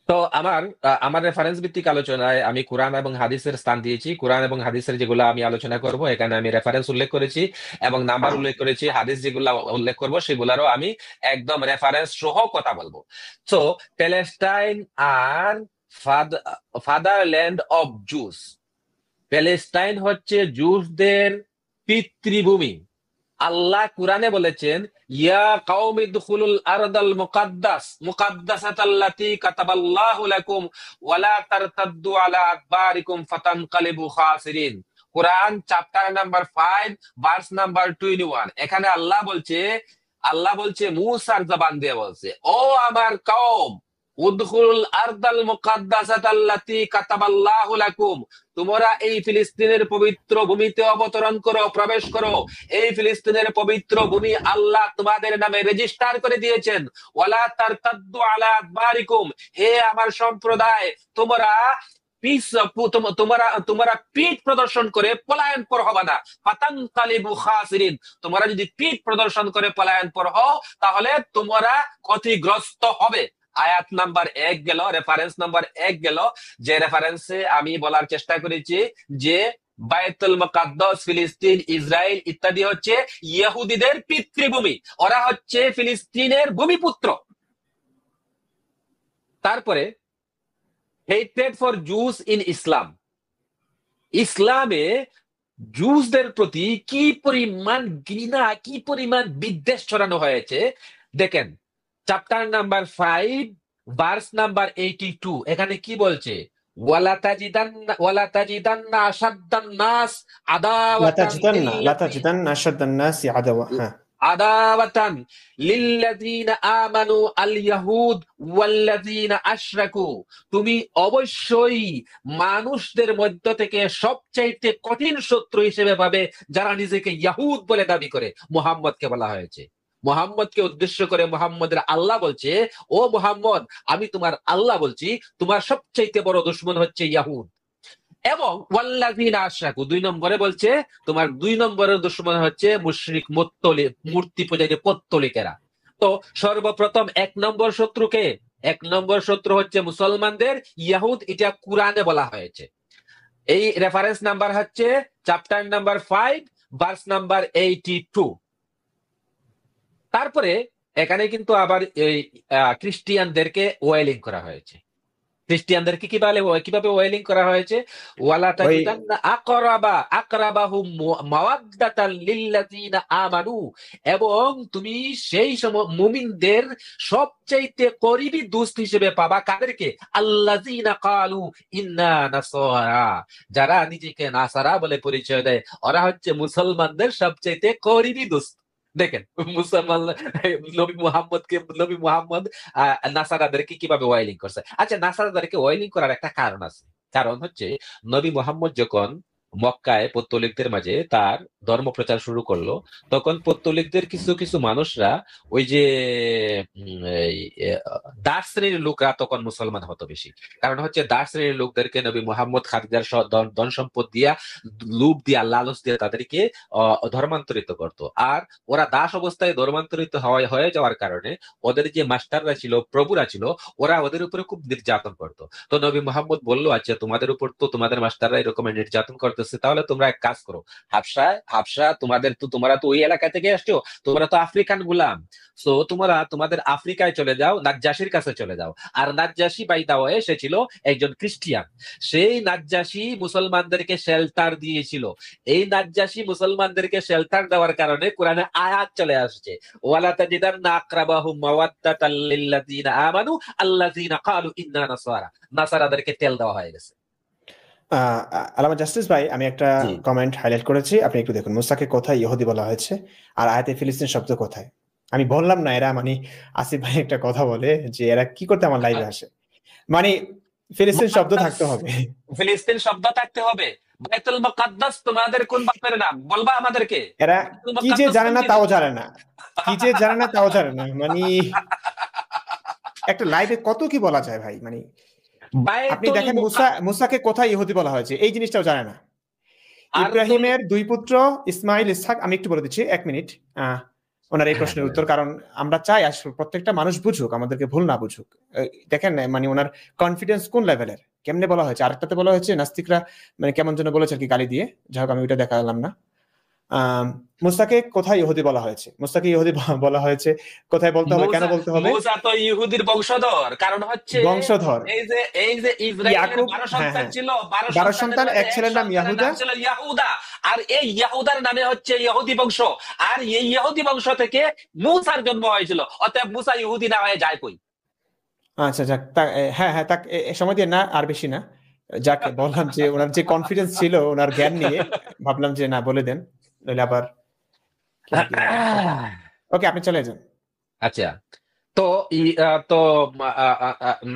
তো আমার রেফারেন্স ভিত্তিক আলোচনায় আমি কোরআন এবং হাদিসের স্থান দিয়েছি। কোরআন এবং হাদিসের যেগুলো আমি আলোচনা করব, এখানে আমি রেফারেন্স উল্লেখ করেছি এবং নাম্বার উল্লেখ করেছি। হাদিস যেগুলো উল্লেখ করব সেগুলোরও আমি একদম রেফারেন্স সহ কথা বলবো। সো প্যালেস্টাইন আর ফাদারল্যান্ড অফ জুস। প্যালেস্টাইন হচ্ছে জুসদের পিতৃভূমি। আল্লাহ কুরআনে বলেছেন, ইয়া কাওমি দুখুলুল আরদাল মুকাদ্দাসাতাল্লাতী কাতাবাল্লাহু লাকুম ওয়ালা তারতাদ্দু আলা আদবারিকুম ফাতানকালিবু খাসিরিন। কোরআন চ্যাপ্টার নাম্বার 5 ভার্স নাম্বার 21। এখানে আল্লাহ বলছে মূসার জবান দিয়ে বলছে, ও আমার কওম, উদখুলুল আরদাল মুকাদ্দাসাতাল্লাতী কাতাবাল্লাহু লাকুম, তোমরা এই ফিলিস্তিনের পবিত্র ভূমিতে অবতরণ করো, প্রবেশ করো। এই ফিলিস্তিনের পবিত্র ভূমি আল্লাহ তোমাদের নামে রেজিস্টার করে দিয়েছেন। ওয়ালা তারতাদ্দু আলা আদবারিকুম, হে আমার সম্প্রদায়, তোমরা তোমরা পিঠ প্রদর্শন করে পলায়ন পর হবে না। ফাতানকালিবু খাসিরিন, তোমরা যদি পিঠ প্রদর্শন করে পলায়ন পর হও তাহলে তোমরা ক্ষতিগ্রস্ত হবে। আয়াত নাম্বার 1 গেল, রেফারেন্স নাম্বার 1 গেল, যে রেফারেন্সে আমি বলার চেষ্টা করেছি যে বায়তুল মুকাদ্দাস, ফিলিস্তিন, ইসরায়েল ইত্যাদি হচ্ছে ইহুদিদের পিতৃভূমি, ওরা হচ্ছে ফিলিস্তিনের ভূমিপুত্র। তারপরে হেট্রেড ফর জুস ইন ইসলাম। ইসলামে জুসদের প্রতি কি পরিমাণ ঘৃণা, কি পরিমাণ বিদ্বেষ ছড়ানো হয়েছে দেখেন। চ্যাপ্টার নাম্বার 5 ভার্স নাম্বার 82, এখানে কি বলছে? ওয়ালা তাজিদান্না আশাদ্দান নাস আদাওয়াতান লা তাজিদান্না আশাদ্দান নাসি আদাওয়া। হ্যাঁ, আদাওয়াতান লিল্লাযীনা আমানু আল ইয়াহুদ ওয়াল্লাযীনা আশরাকু। তুমি অবশ্যই মানুষদের মধ্য থেকে সবচাইতে কঠিন শত্রু হিসেবে পাবে যারা নিজেকে ইয়াহুদ বলে দাবি করে। মুহাম্মদকে বলা হয়েছে, মুহাম্মদকে উদ্দেশ্য করে মুহাম্মদের আল্লাহ বলছে, ও মুহাম্মদ, আমি তোমার আল্লাহ বলছি, তোমার সবচাইতে বড় দুশমন হচ্ছে ইয়াহুদ। এবং ওয়াল্লাযীনা আশরাকু 2 নম্বরে বলছে, তোমার 2 নম্বরের দুশমন হচ্ছে মুশরিক, মূর্তি পূজারী পত্তলিকেরা। তো সর্বপ্রথম 1 নম্বর শত্রুকে, 1 নম্বর শত্রু হচ্ছে মুসলমানদের ইয়াহুদ, এটা কুরআনে বলা হয়েছে। এই রেফারেন্স নাম্বার হচ্ছে চ্যাপ্টার নাম্বার 5 ভার্স নাম্বার 82। তারপরে এখানে কিন্তু আবার এই খ্রিস্টিয়ানদেরকে ওয়েলিং করা হয়েছে। খ্রিস্টিয়ানদেরকে কিভাবে ওয়েলিং করা হয়েছে? ওয়ালা ওই তাজিদান্না আকরাবাহুম মাওয়াদ্দাতান লিল্লাযীনা আমানু, এবং তুমি সেই মুমিনদের সবচাইতে করিবি দোস্ত হিসেবে পাবা কাদেরকে? আল্লাযীনা ক্বালু ইন্না নাসারা, যারা নিজেকে নাসারা বলে পরিচয় দেয়, ওরা হচ্ছে মুসলমানদের সবচাইতে করিবি দোস্ত। দেখেন মুসলমান নবী মুহাম্মদ নাসারাদেরকে কিভাবে ওয়াইলিং করছে। আচ্ছা, নাসারাদেরকে ওয়াইলিং করার একটা কারণ আছে। কারণ হচ্ছে নবী মুহাম্মদ যখন মক্কায় পৌত্তলিকদের মাঝে তার ধর্ম প্রচার শুরু করলো, তখন পৌত্তলিকদের কিছু কিছু মানুষরা, ওই যে দাস শ্রেণীর লোকরা তখন মুসলমান হতো বেশি। কারণ হচ্ছে দাস শ্রেণীর লোকদেরকে নবী মুহাম্মদ খাদিজার ধন সম্পদ দিয়া, লুপ দিয়া, লালচ দিয়া তাদেরকে ধর্মান্তরিত করত। আর ওরা দাস অবস্থায় ধর্মান্তরিত হয়ে যাওয়ার কারণে ওদের যে মাস্টাররা ছিল, প্রভুরা ছিল, ওরা ওদের উপরে খুব নির্যাতন করত। তো নবী মুহাম্মদ বলল, আচ্ছা তোমাদের উপর তো তোমাদের মাস্টাররা এরকম নির্যাতন করতেছে, বলতেছে, তাহলে তোমরা এক কাজ করো, হাবশা হাবশা তোমরা তো ওই এলাকা থেকে আসছো, তোমরা তো আফ্রিকান গুলাম, সো তোমরা তোমাদের আফ্রিকায় চলে যাও, নাজ্জাশীর কাছে চলে যাও। আর নাজ্জাশী বাই দা ওয়ে সে ছিল একজন খ্রিস্টিয়ান। সেই নাজ্জাশী মুসলমানদেরকে শেল্টার দিয়েছিল। এই নাজ্জাশী মুসলমানদেরকে শেল্টার দেওয়ার কারণে কোরআনে আয়াত চলে আসছে, ওয়ালা তাজিদান্না আকরাবাহুম মাওয়াদ্দাতাল লিল্লাযিনা আমানু আল্লাযিনা ক্বালু ইন্না নাসারা। নাসারাদেরকে তেল দেওয়া হয়ে গেছে। আলামা জাস্টিস ভাই, আমি একটা জি। কমেন্ট হাইলাইট করেছি, আপনি একটু দেখুন। মুসাকে কোথায় ইহুদি বলা হয়েছে আর আয়াতে ফিলিস্তিন শব্দ কোথায়? আমি বললাম না এরা মানে, আসিফ ভাই একটা কথা বলে যে এরা কি করতে আমার লাইভে আসে, মানে ফিলিস্তিন শব্দ থাকতে হবে। ফিলিস্তিন শব্দ থাকতে হবে। বাইতুল মুকাদ্দাস তোমাদের কোন বাপের নাম বলবা আমাদেরকে? এরা বাইতুল কি যে মুকাদ্দাস জানে কোন না জিনিস? তাও জানে না, কি যে জানে না তাও জানে না, মানে একটা লাইভে কত কি বলা যায় ভাই। মানে আপনি বাইতুল দেখেন মুসাকে কোথায় ইহুদি বলা হয়েছে এই জিনিসটাও জানে না। আরদুল ইব্রাহিমের দুই পুত্র ইসমাইল ইসহাক, আমি একটু বলে দিচ্ছি 1 মিনিট ওনার এই প্রশ্নের উত্তর, কারণ আমরা চাই আসলে প্রত্যেকটা মানুষ বুঝুক, আমাদেরকে ভুল না বুঝুক। দেখেন মানে ওনার কনফিডেন্স কোন লেভেলের, কেমনে বলা হয়েছে। আরেকটাতে বলা হয়েছে নাস্তিকরা মানে কেমন যেন বলেছে আর কি, গালি দিয়ে। যাই হোক, আমি ওইটা দেখালাম না। মুসাকে কোথায় ইহুদি বলা হয়েছে? মুসাকে ইহুদি বলা হয়েছে কোথায় বলতে হবে, কেন বলতে হবে? মুসা তো ইহুদির বংশধর, কারণ হচ্ছে বংশধর এই যে ইসরায়েলের ইয়াকুব, 12 হ্যাঁ সন্তান হ্যাঁ, ছিল, 12 সন্তানের সন্তান, মধ্যে এক এক ছেলের নাম সন্তানের ইয়াহুদা। নাম ছিল ইয়াহুদা। আর এই ইয়াহুদার নামে হচ্ছে ইহুদি বংশ। আর এই ইহুদি বংশ থেকে মুসার জন্ম হয়েছিল, অতএব মুসা ইহুদি না হয়ে যায় কই? আচ্ছা যাক, হ্যাঁ হ্যাঁ, তাক সময় দিয়ে না, আর বেশি না। যাক, বললাম যে ওনার যে কনফিডেন্স ছিল ওনার জ্ঞান নিয়ে, ভাবলাম যে না বলে দেন, নইলে আবার ওকে, আপনি চলে যান। আচ্ছা, তো তো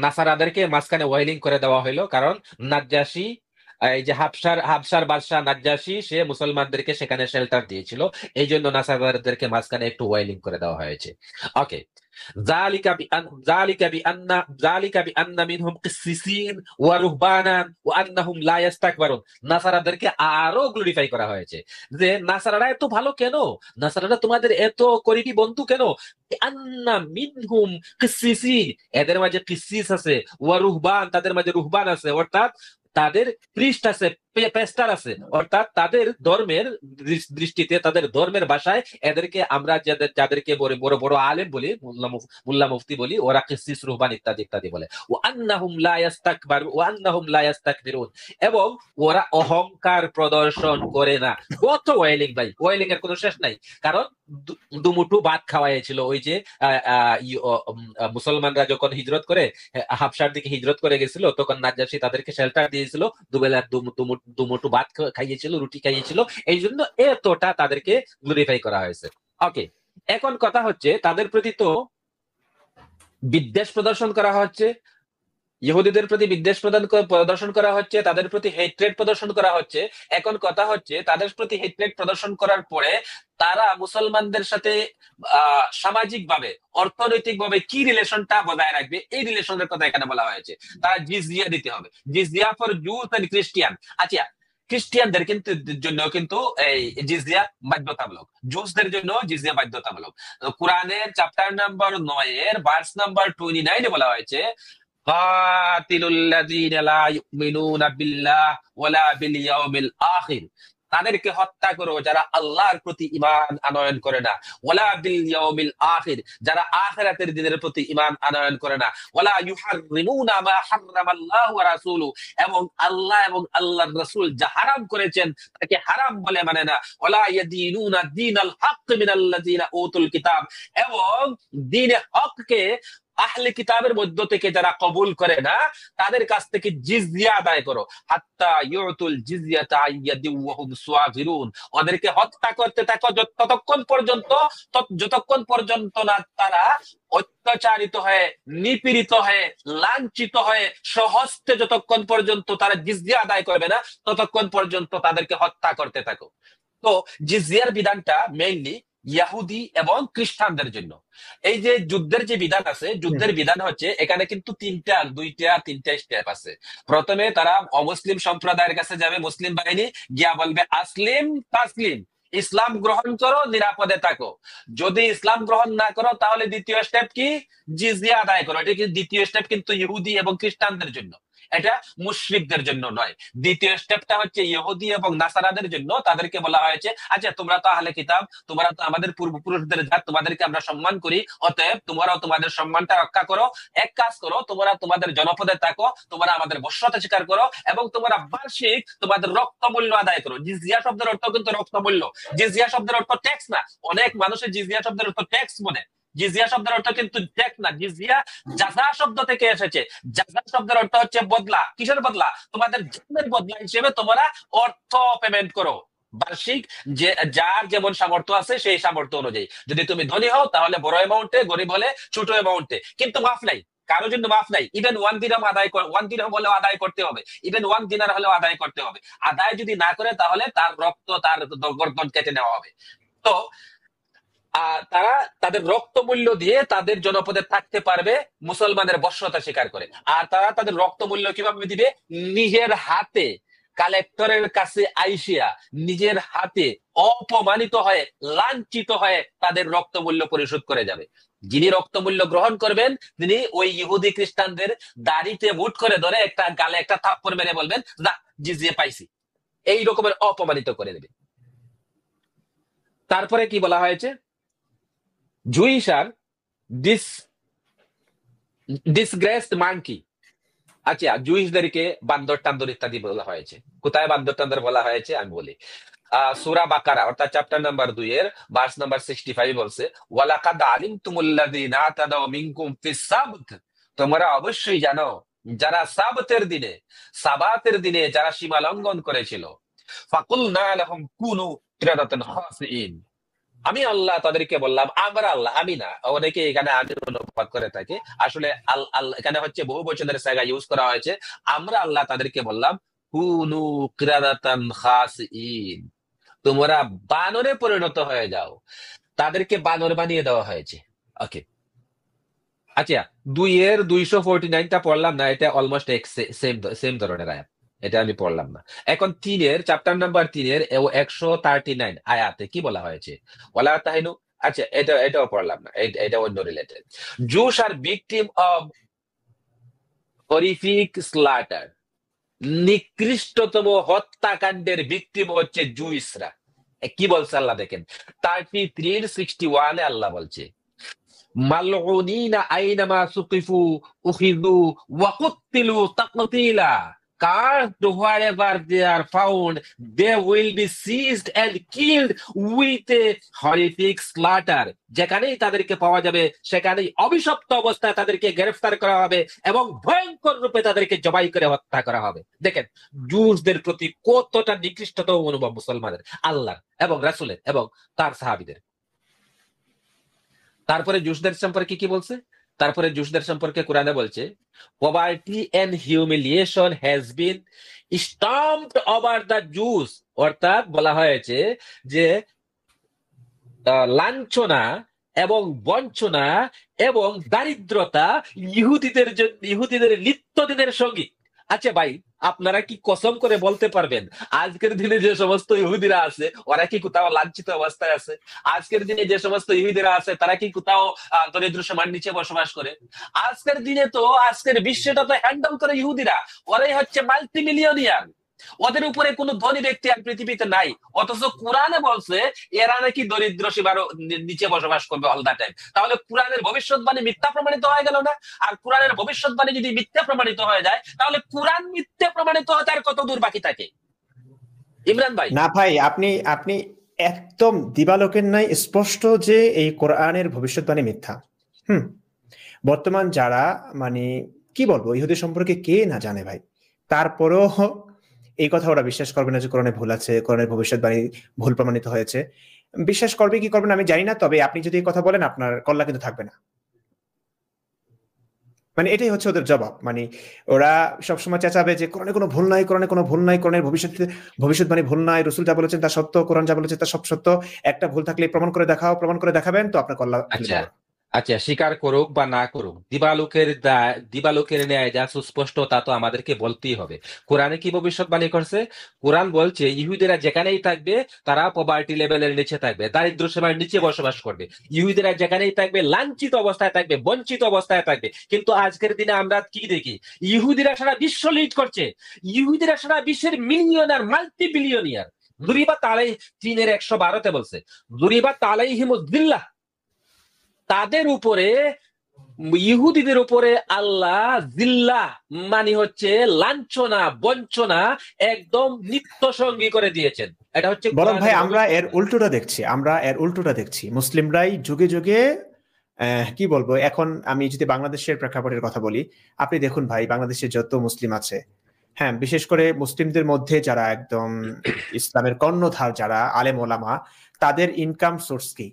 নাসারাদেরকে মাঝখানে ওয়াইলিং করে দেওয়া হলো, কারণ নাজ্জাশী, এই যে হাবশার বাদশাহ নাজ্জাশী, সে মুসলমানদেরকে সেখানে শেল্টার দিয়েছিল, এই জন্য নাসারাদেরকে মাঝখানে একটু ওয়াইলিং করে দেওয়া হয়েছে। ওকে, যালিকা বিআন্না মিনহুম কিসসিসিন ওয়া রুহবানান ওয়া আন্নাহুম লা ইস্তাকবারুন। নাসারাদেরকে আরো গ্লোরিফাই করা হয়েছে যে নাসারারা এত ভালো কেন, নাসারারা তোমাদের এত করিবি বন্ধু কেন? আন্না মিনহুম কিসসিসিন, এদের মাঝে কিসসিস আছে, ওয়া রুহবান, তাদের মাঝে রুহবান আছে, অর্থাৎ তাদের প্রিস্ট আছে, পেস্টার আছে, অর্থাৎ তাদের ধর্মের দৃষ্টিতে, তাদের ধর্মের ভাষায় এদেরকে আমরা যাদেরকে বড় বড় বড় আলেম বলি, মুল্লা মুফতি বলি, ওরা কিসিস রুহবান ইত্যাদি ইত্যাদি বলে। ওয়া আন্নাহুম লা ইস্তাকবারু ওয়া আন্নাহুম লা ইস্তাকবিরুন, এবং ওরা অহংকার প্রদর্শন করে না। কত ওয়াইলিং ভাই, ওয়াইলিং এর কোনো শেষ নাই। কারণ দুমুঠু ভাত খাওয়াইছিল ওই যে মুসলমানরা যখন হিজরত করে হাবশার দিকে হিজরত করে গেছিল, তখন নাজ্জাশী তাদেরকে শেল্টার দিয়েছিল, দুবেলা দুমুঠু ভাত খাইয়েছিল, রুটি খাইয়েছিল, এই জন্য এতটা তাদেরকে গ্লোরিফাই করা হয়েছে। ওকে, এখন কথা হচ্ছে তাদের প্রতি তো বিদ্বেষ প্রদর্শন করা হচ্ছে, ইহুদিদের প্রতি বিদ্বেষ প্রদর্শন করা হচ্ছে, তাদের প্রতি হেট্রেড প্রদর্শন করা হচ্ছে। এখন কথা হচ্ছে তাদের প্রতি হেট্রেড প্রদর্শন করার পরে তারা মুসলমানদের সাথে সামাজিক ভাবে, অর্থনৈতিক ভাবে কি রিলেশনটা বজায় রাখবে, এই রিলেশনের কথা এখানে বলা হয়েছে। তারা জিজিয়া দিতে হবে, জিজিয়া ফর জুস এন্ড খ্রিস্টিয়ান। আচ্ছা, খ্রিস্টিয়ানদের কিন্তু জন্য কিন্তু এই জিজিয়া বাধ্যতামূলক, জুসদের জন্য জিজিয়া বাধ্যতামূলক। কোরআনের চ্যাপ্টার নাম্বার 9 এর ভার্স নাম্বার 29 বলা হয়েছে, কাতিলুল্লাযীনা লা ইউমিনুনা বিল্লাহ ওয়ালা বিল ইয়াউমিল আখির, তাদেরকে হত্যা করো যারা আল্লাহর প্রতি ঈমান আনয়ন করে না, ওয়ালা বিল ইয়াউমিল আখির, যারা আখিরাতের দিনের প্রতি ঈমান আনয়ন করে না, ওয়ালা ইউহাররিমুনা মা হাররামাল্লাহু ওয়া রাসূলুহু, এবং আল্লাহ এবং আল্লাহর রাসূল যা হারাম করেছেন তাকে হারাম বলে মানে না, ওয়ালা ইয়াদিনুনা দীনাল হক মিনাল্লাযীনা উতুল কিতাব, এবং দ্বীনে হককে আহলে কিতাবের মধ্য থেকে যারা কবুল করে না তাদের কাছ থেকে জিজিয়া আদায় করো, হাত্তা ইউতুল জিজিয়াতা আইয়াদি ওয়া হুম সাগিরুন, ওদেরকে হত্যা করতে থাকো যতক্ষণ পর্যন্ত না তারা অত্যাচারিত হয়ে, নিপীড়িত হয়ে, লাঞ্ছিত হয়ে, সহস্তে যতক্ষণ পর্যন্ত তারা জিজিয়া আদায় করবে না ততক্ষণ পর্যন্ত তাদেরকে হত্যা করতে থাকো। তো জিজিয়ার বিধানটা মেইনলি ইহুদি এবং খ্রিস্টানদের জন্য। এই যে যুদ্ধের যে বিধান আছে, যুদ্ধের বিধান হচ্ছে এখানে কিন্তু তিনটা স্টেপ আছে। প্রথমে তারা অমুসলিম সম্প্রদায়ের কাছে যাবে, মুসলিম বাহিনী গিয়া বলবে আসলিম তাসলিম, ইসলাম গ্রহণ করো, নিরাপদে থাকো। যদি ইসলাম গ্রহণ না করো তাহলে দ্বিতীয় স্টেপ কি, জিজিয়া আদায় করো। এটা কি দ্বিতীয় স্টেপ কিন্তু ইহুদি এবং খ্রিস্টানদের জন্য। এটা মুশরিকদের জন্য নয়। দ্বিতীয় স্টেপটা হচ্ছে ইহুদি এবং নাসারাদের জন্য, তাদেরকে বলা হয়েছে আচ্ছা তোমরা তো আহলে কিতাব, তোমরা তো আমাদের পূর্বপুরুষদের জাত, তোমাদেরকে আমরা সম্মান করি, অতএব তোমরাও তোমাদের সম্মানটা রক্ষা করো। এক কাজ করো, তোমরা তোমাদের জনপদে থাকো, তোমরা আমাদের বশ্যতা স্বীকার করো এবং তোমরা বার্ষিক তোমাদের রক্তমূল্য আদায় করো। জিজিয়া শব্দের অর্থ কিন্তু রক্তমূল্য, জিজিয়া শব্দের অর্থ ট্যাক্স না। অনেক মানুষের জিজিয়া শব্দের অর্থ ট্যাক্স মনে, জিজিয়া শব্দের অর্থ কিন্তু ট্যাক্স না। জিজিয়া জাযা শব্দ থেকে এসেছে, জাযা শব্দের অর্থ হচ্ছে বদলা। কিসের বদলা? তোমাদের জানের বদলা হিসেবে তোমরা অর্থ পেমেন্ট করো বার্ষিক, যে যার যেমন সামর্থ্য আছে সেই সামর্থ্য অনুযায়ী। যদি তুমি ধনী হও তাহলে বড় অ্যামাউন্টে, গরিব হলে ছোট অ্যামাউন্টে, কিন্তু মাফ নাই, কারোর জন্য মাফ নাই। ইভেন 1 দিরহাম আদায়, 1 দিরহাম হলেও আদায় করতে হবে, ইভেন 1 দিনার হলেও আদায় করতে হবে। আদায় যদি না করে তাহলে তার রক্ত, তার গর্দন কেটে নেওয়া হবে। তো তারা তাদের রক্ত মূল্য দিয়ে তাদের জনপদে থাকতে পারবে মুসলমানের বশ্যতা স্বীকার করে। আর তারা তাদের রক্ত মূল্য কিভাবে দিবে? নিজের হাতে কালেক্টরের কাছে আইসিয়া নিজের হাতে অপমানিত হয়ে, লাঞ্ছিত হয়ে তাদের রক্ত মূল্য পরিশোধ করে যাবে। যিনি রক্ত মূল্য গ্রহণ করবেন তিনি ওই ইহুদি খ্রিস্টানদের দাড়িতে মুঠ করে ধরে একটা গালে একটা থাপ্পড় মেরে বলবেন না জিজিয়ে পাইছি, এই রকমের অপমানিত করে দেবে। তারপরে কি বলা হয়েছে? Jewish are disgraced monkey। আচ্ছা, জুইশদেরকে বান্দর টান্দর ইত্যাদি বলা হয়েছে। কোথায় বান্দর টান্দর বলা হয়েছে আমি বলি। সূরা বাকারা অর্থাৎ চ্যাপ্টার নাম্বার 2 এর ভার্স নাম্বার 65 বলছে ওয়ালাকাদ আলিমতুমুল্লাযীনা আতাদাউ মিনকুম ফিস সাবত, তোমরা অবশ্যই জানো যারা সাবাতের দিনে যারা সীমা লঙ্ঘন করেছিল। ফাকুলনা লাহুম কুনু কিরাদাতান খাসিইন, আমি আল্লাহ তাদেরকে বললাম, আমরা আল্লাহ, আমি না, অনেকে এখানে আমি অনুবাদ করে থাকে, আসলে এখানে হচ্ছে বহু বচনের জায়গা ইউজ করা হয়েছে। আমরা আল্লাহ তাদেরকে বললাম কুনু কিরাদাতান খাসিইন, তোমরা বানরে পরিণত হয়ে যাও। তাদেরকে বানর বানিয়ে দেওয়া হয়েছে। ওকে, আচ্ছা 2 এর 249টা পড়লাম না, এটা অলমোস্ট সেম ধরনের আয়াত, এটা আমি পড়লাম না। এখন 3 এর চ্যাপ্টার নাম্বার 3 এর 139 আয়াতে কি বলা হয়েছে? ওয়ালা তাহিনু, আচ্ছা এটাও পড়লাম না, এটা অন্য related. Jews are victim of horrific slaughter, নিকৃষ্টতম হত্যাকাণ্ডের ভিকটিম হচ্ছে জুইসরা। কি বলছে আল্লাহ দেখেন, 33:61 আল্লাহ বলছে মালউনিনা আইনামা সুকিফু উখিযু ওয়া কুতিলু তাকতিলা, cursed wherever they are found, they will be seized and killed with a horrific slaughter। যেখানেই তাদেরকে পাওয়া যাবে সেখানেই অভিশপ্ত অবস্থায় তাদেরকে গ্রেফতার করা হবে এবং ভয়ঙ্কর রূপে তাদেরকে জবাই করে হত্যা করা হবে। দেখেন জুসদের প্রতি কতটা নিকৃষ্টতম অনুভব মুসলমানের, আল্লাহ এবং রাসূলের এবং তার সাহাবীদের। তারপরে জুসদের সম্পর্কে কি বলছে? তারপরে জুসদের সম্পর্কে কোরআনে বলছে poverty and humiliation has been stamped over the Jews, অর্থাৎ বলা হয়েছে যে লাঞ্ছনা এবং বঞ্চনা এবং দারিদ্রতা ইহুদিদের নিত্যদিনের সঙ্গী। আচ্ছা ভাই, আপনারা কি কসম করে বলতে পারবেন আজকের দিনে যে সমস্ত ইহুদিরা আছে ওরা কি কোথাও লাঞ্ছিত অবস্থায় আছে? আজকের দিনে যে সমস্ত ইহুদিরা আছে তারা কি কোথাও দরিদ্র সীমার নিচে বসবাস করে? আজকের দিনে তো, আজকের বিশ্বটা তো হ্যান্ডেল করে ইহুদিরা, ওরাই হচ্ছে মাল্টি মিলিয়নিয়ার। ওদের উপরে কোনো ধনী ব্যক্তি আর পৃথিবীতে নাই, অথচ কোরআনে বলছে এরা নাকি দরিদ্র সীমার নিচে বসবাস করবে অল দা টাইম। তাহলে কোরআনের ভবিষ্যৎবাণী মিথ্যা প্রমাণিত হয়ে গেল না? আর কোরআনের ভবিষ্যৎবাণী যদি মিথ্যা প্রমাণিত হয়ে যায় তাহলে কোরআন মিথ্যা প্রমাণিত হতে আর কত দূর বাকি থাকে? ইমরান ভাই। না ভাই, আপনি একদম দিবালোকের নাই স্পষ্ট যে এই কোরআনের ভবিষ্যৎবাণী মিথ্যা। বর্তমান যারা মানে কি বলবো ইহুদি সম্পর্কে কে না জানে ভাই, তারপরেও এই কথা ওরা বিশ্বাস করবে না যে কোরআনে ভুল আছে, কোরআনের ভবিষ্যৎবাণী ভুল প্রমাণিত হয়েছে। বিশ্বাস করবে কি করবে না আমি জানি না, তবে আপনি যদি এই কথা বলেন আপনার কল্লা কিন্তু থাকবে না। মানে এটাই হচ্ছে ওদের জবাব। মানে ওরা সবসময় চেঁচাবে যে কোরআনে কোনো ভুল নাই, কোরআনে কোনো ভুল নাই, কোরআনের ভবিষ্যৎবাণী ভুল নাই, রাসূল যা বলেছেন তা সত্য, কোরআন যা বলেছে তা সব সত্য, একটা ভুল থাকলে প্রমাণ করে দেখাবেন তো আপনার কল্লা। আচ্ছা আচ্ছা, স্বীকার করুক বা না করুক, দিবালোকের ন্যায় যা সুস্পষ্ট তা তো আমাদেরকে বলতেই হবে। কোরআনে কি ভবিষ্যৎবাণী করছে? কোরআন বলছে ইহুদিরা যেখানেই থাকবে তারা পভার্টি লেভেলের নিচে থাকবে, দারিদ্র সীমার নিচে বসবাস করবে। ইহুদিরা যেখানেই থাকবে লাঞ্ছিত অবস্থায় থাকবে, বঞ্চিত অবস্থায় থাকবে। কিন্তু আজকের দিনে আমরা কি দেখি? ইহুদিরা সারা বিশ্ব লিড করছে। ইহুদিরা সারা বিশ্বের মিলিয়নার, মাল্টি বিলিয়নিয়ার। দুরিবা তালাই 3:112 বলছে, দুরিবা তালাইহিমুদ্দিল্লাহ, তাদের উপরে, ইহুদিদের উপরে আল্লাহ জিল্লা মানে হচ্ছে লাঞ্ছনা, বঞ্চনা একদম নিত্য সঙ্গী করে দিয়েছেন। এটা হচ্ছে বরং ভাই কোরআনের আমরা এর ভবিষ্যৎবাণী। উল্টোটা দেখছি, আমরা এর উল্টোটা দেখছি। মুসলিমরাই যুগে যুগে কি বলবো, এখন আমি যদি বাংলাদেশের প্রেক্ষাপটের কথা বলি, আপনি দেখুন ভাই বাংলাদেশে যত মুসলিম আছে, হ্যাঁ বিশেষ করে মুসলিমদের মধ্যে যারা একদম ইসলামের কর্ণধার, যারা আলেম ওলামা, তাদের ইনকাম সোর্স কি?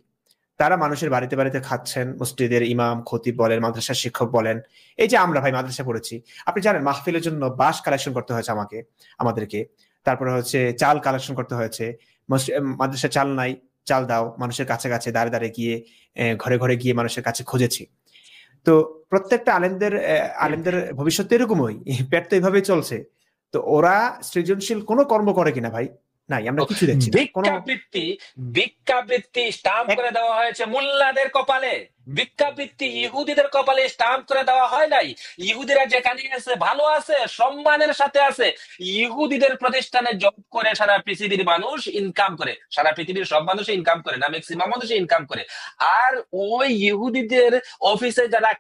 তারা মানুষের বাড়িতে বাড়িতে খাচ্ছেন, মসজিদের ইমাম খতিব বলেন, মাদ্রাসার শিক্ষক বলেন। এই যে আমরা ভাই মাদ্রাসা পড়েছি, আপনি জানেন মাহফিলের জন্য বাঁশ কালেকশন করতে হয়েছে আমাদেরকে, তারপরে হচ্ছে চাল কালেকশন করতে হয়েছে। মাদ্রাসা চাল নাই, চাল দাও, মানুষের কাছে কাছে দাঁড়ে দাঁড়ে গিয়ে ঘরে ঘরে গিয়ে মানুষের কাছে খুঁজেছি। তো প্রত্যেকটা আলেমদের ভবিষ্যৎ এরকমই, পেট তো এইভাবেই চলছে। তো ওরা সৃজনশীল কোনো কর্ম করে কিনা ভাই? নাই, আমরা কিছু দেখছি না কোনো। ভিক্ষাবৃত্তি, ভিক্ষাবৃত্তি স্টাম্প এক করে দেওয়া হয়েছে মোল্লাদের কপালে। ভিক্ষাবৃত্তি ইহুদিদের কপালে স্টাম্প করে দেওয়া হয় নাই। ইহুদিরা যেখানে আছে ভালো আছে, সম্মানের সাথে আছে। ইহুদিদের প্রতিষ্ঠানে জব করে সারা পৃথিবীর মানুষ ইনকাম করে, সারা পৃথিবীর সব মানুষ ইনকাম করে না, ম্যাক্সিমাম মানুষ ইনকাম করে। আর ওই ইহুদিদের অফিসে যারা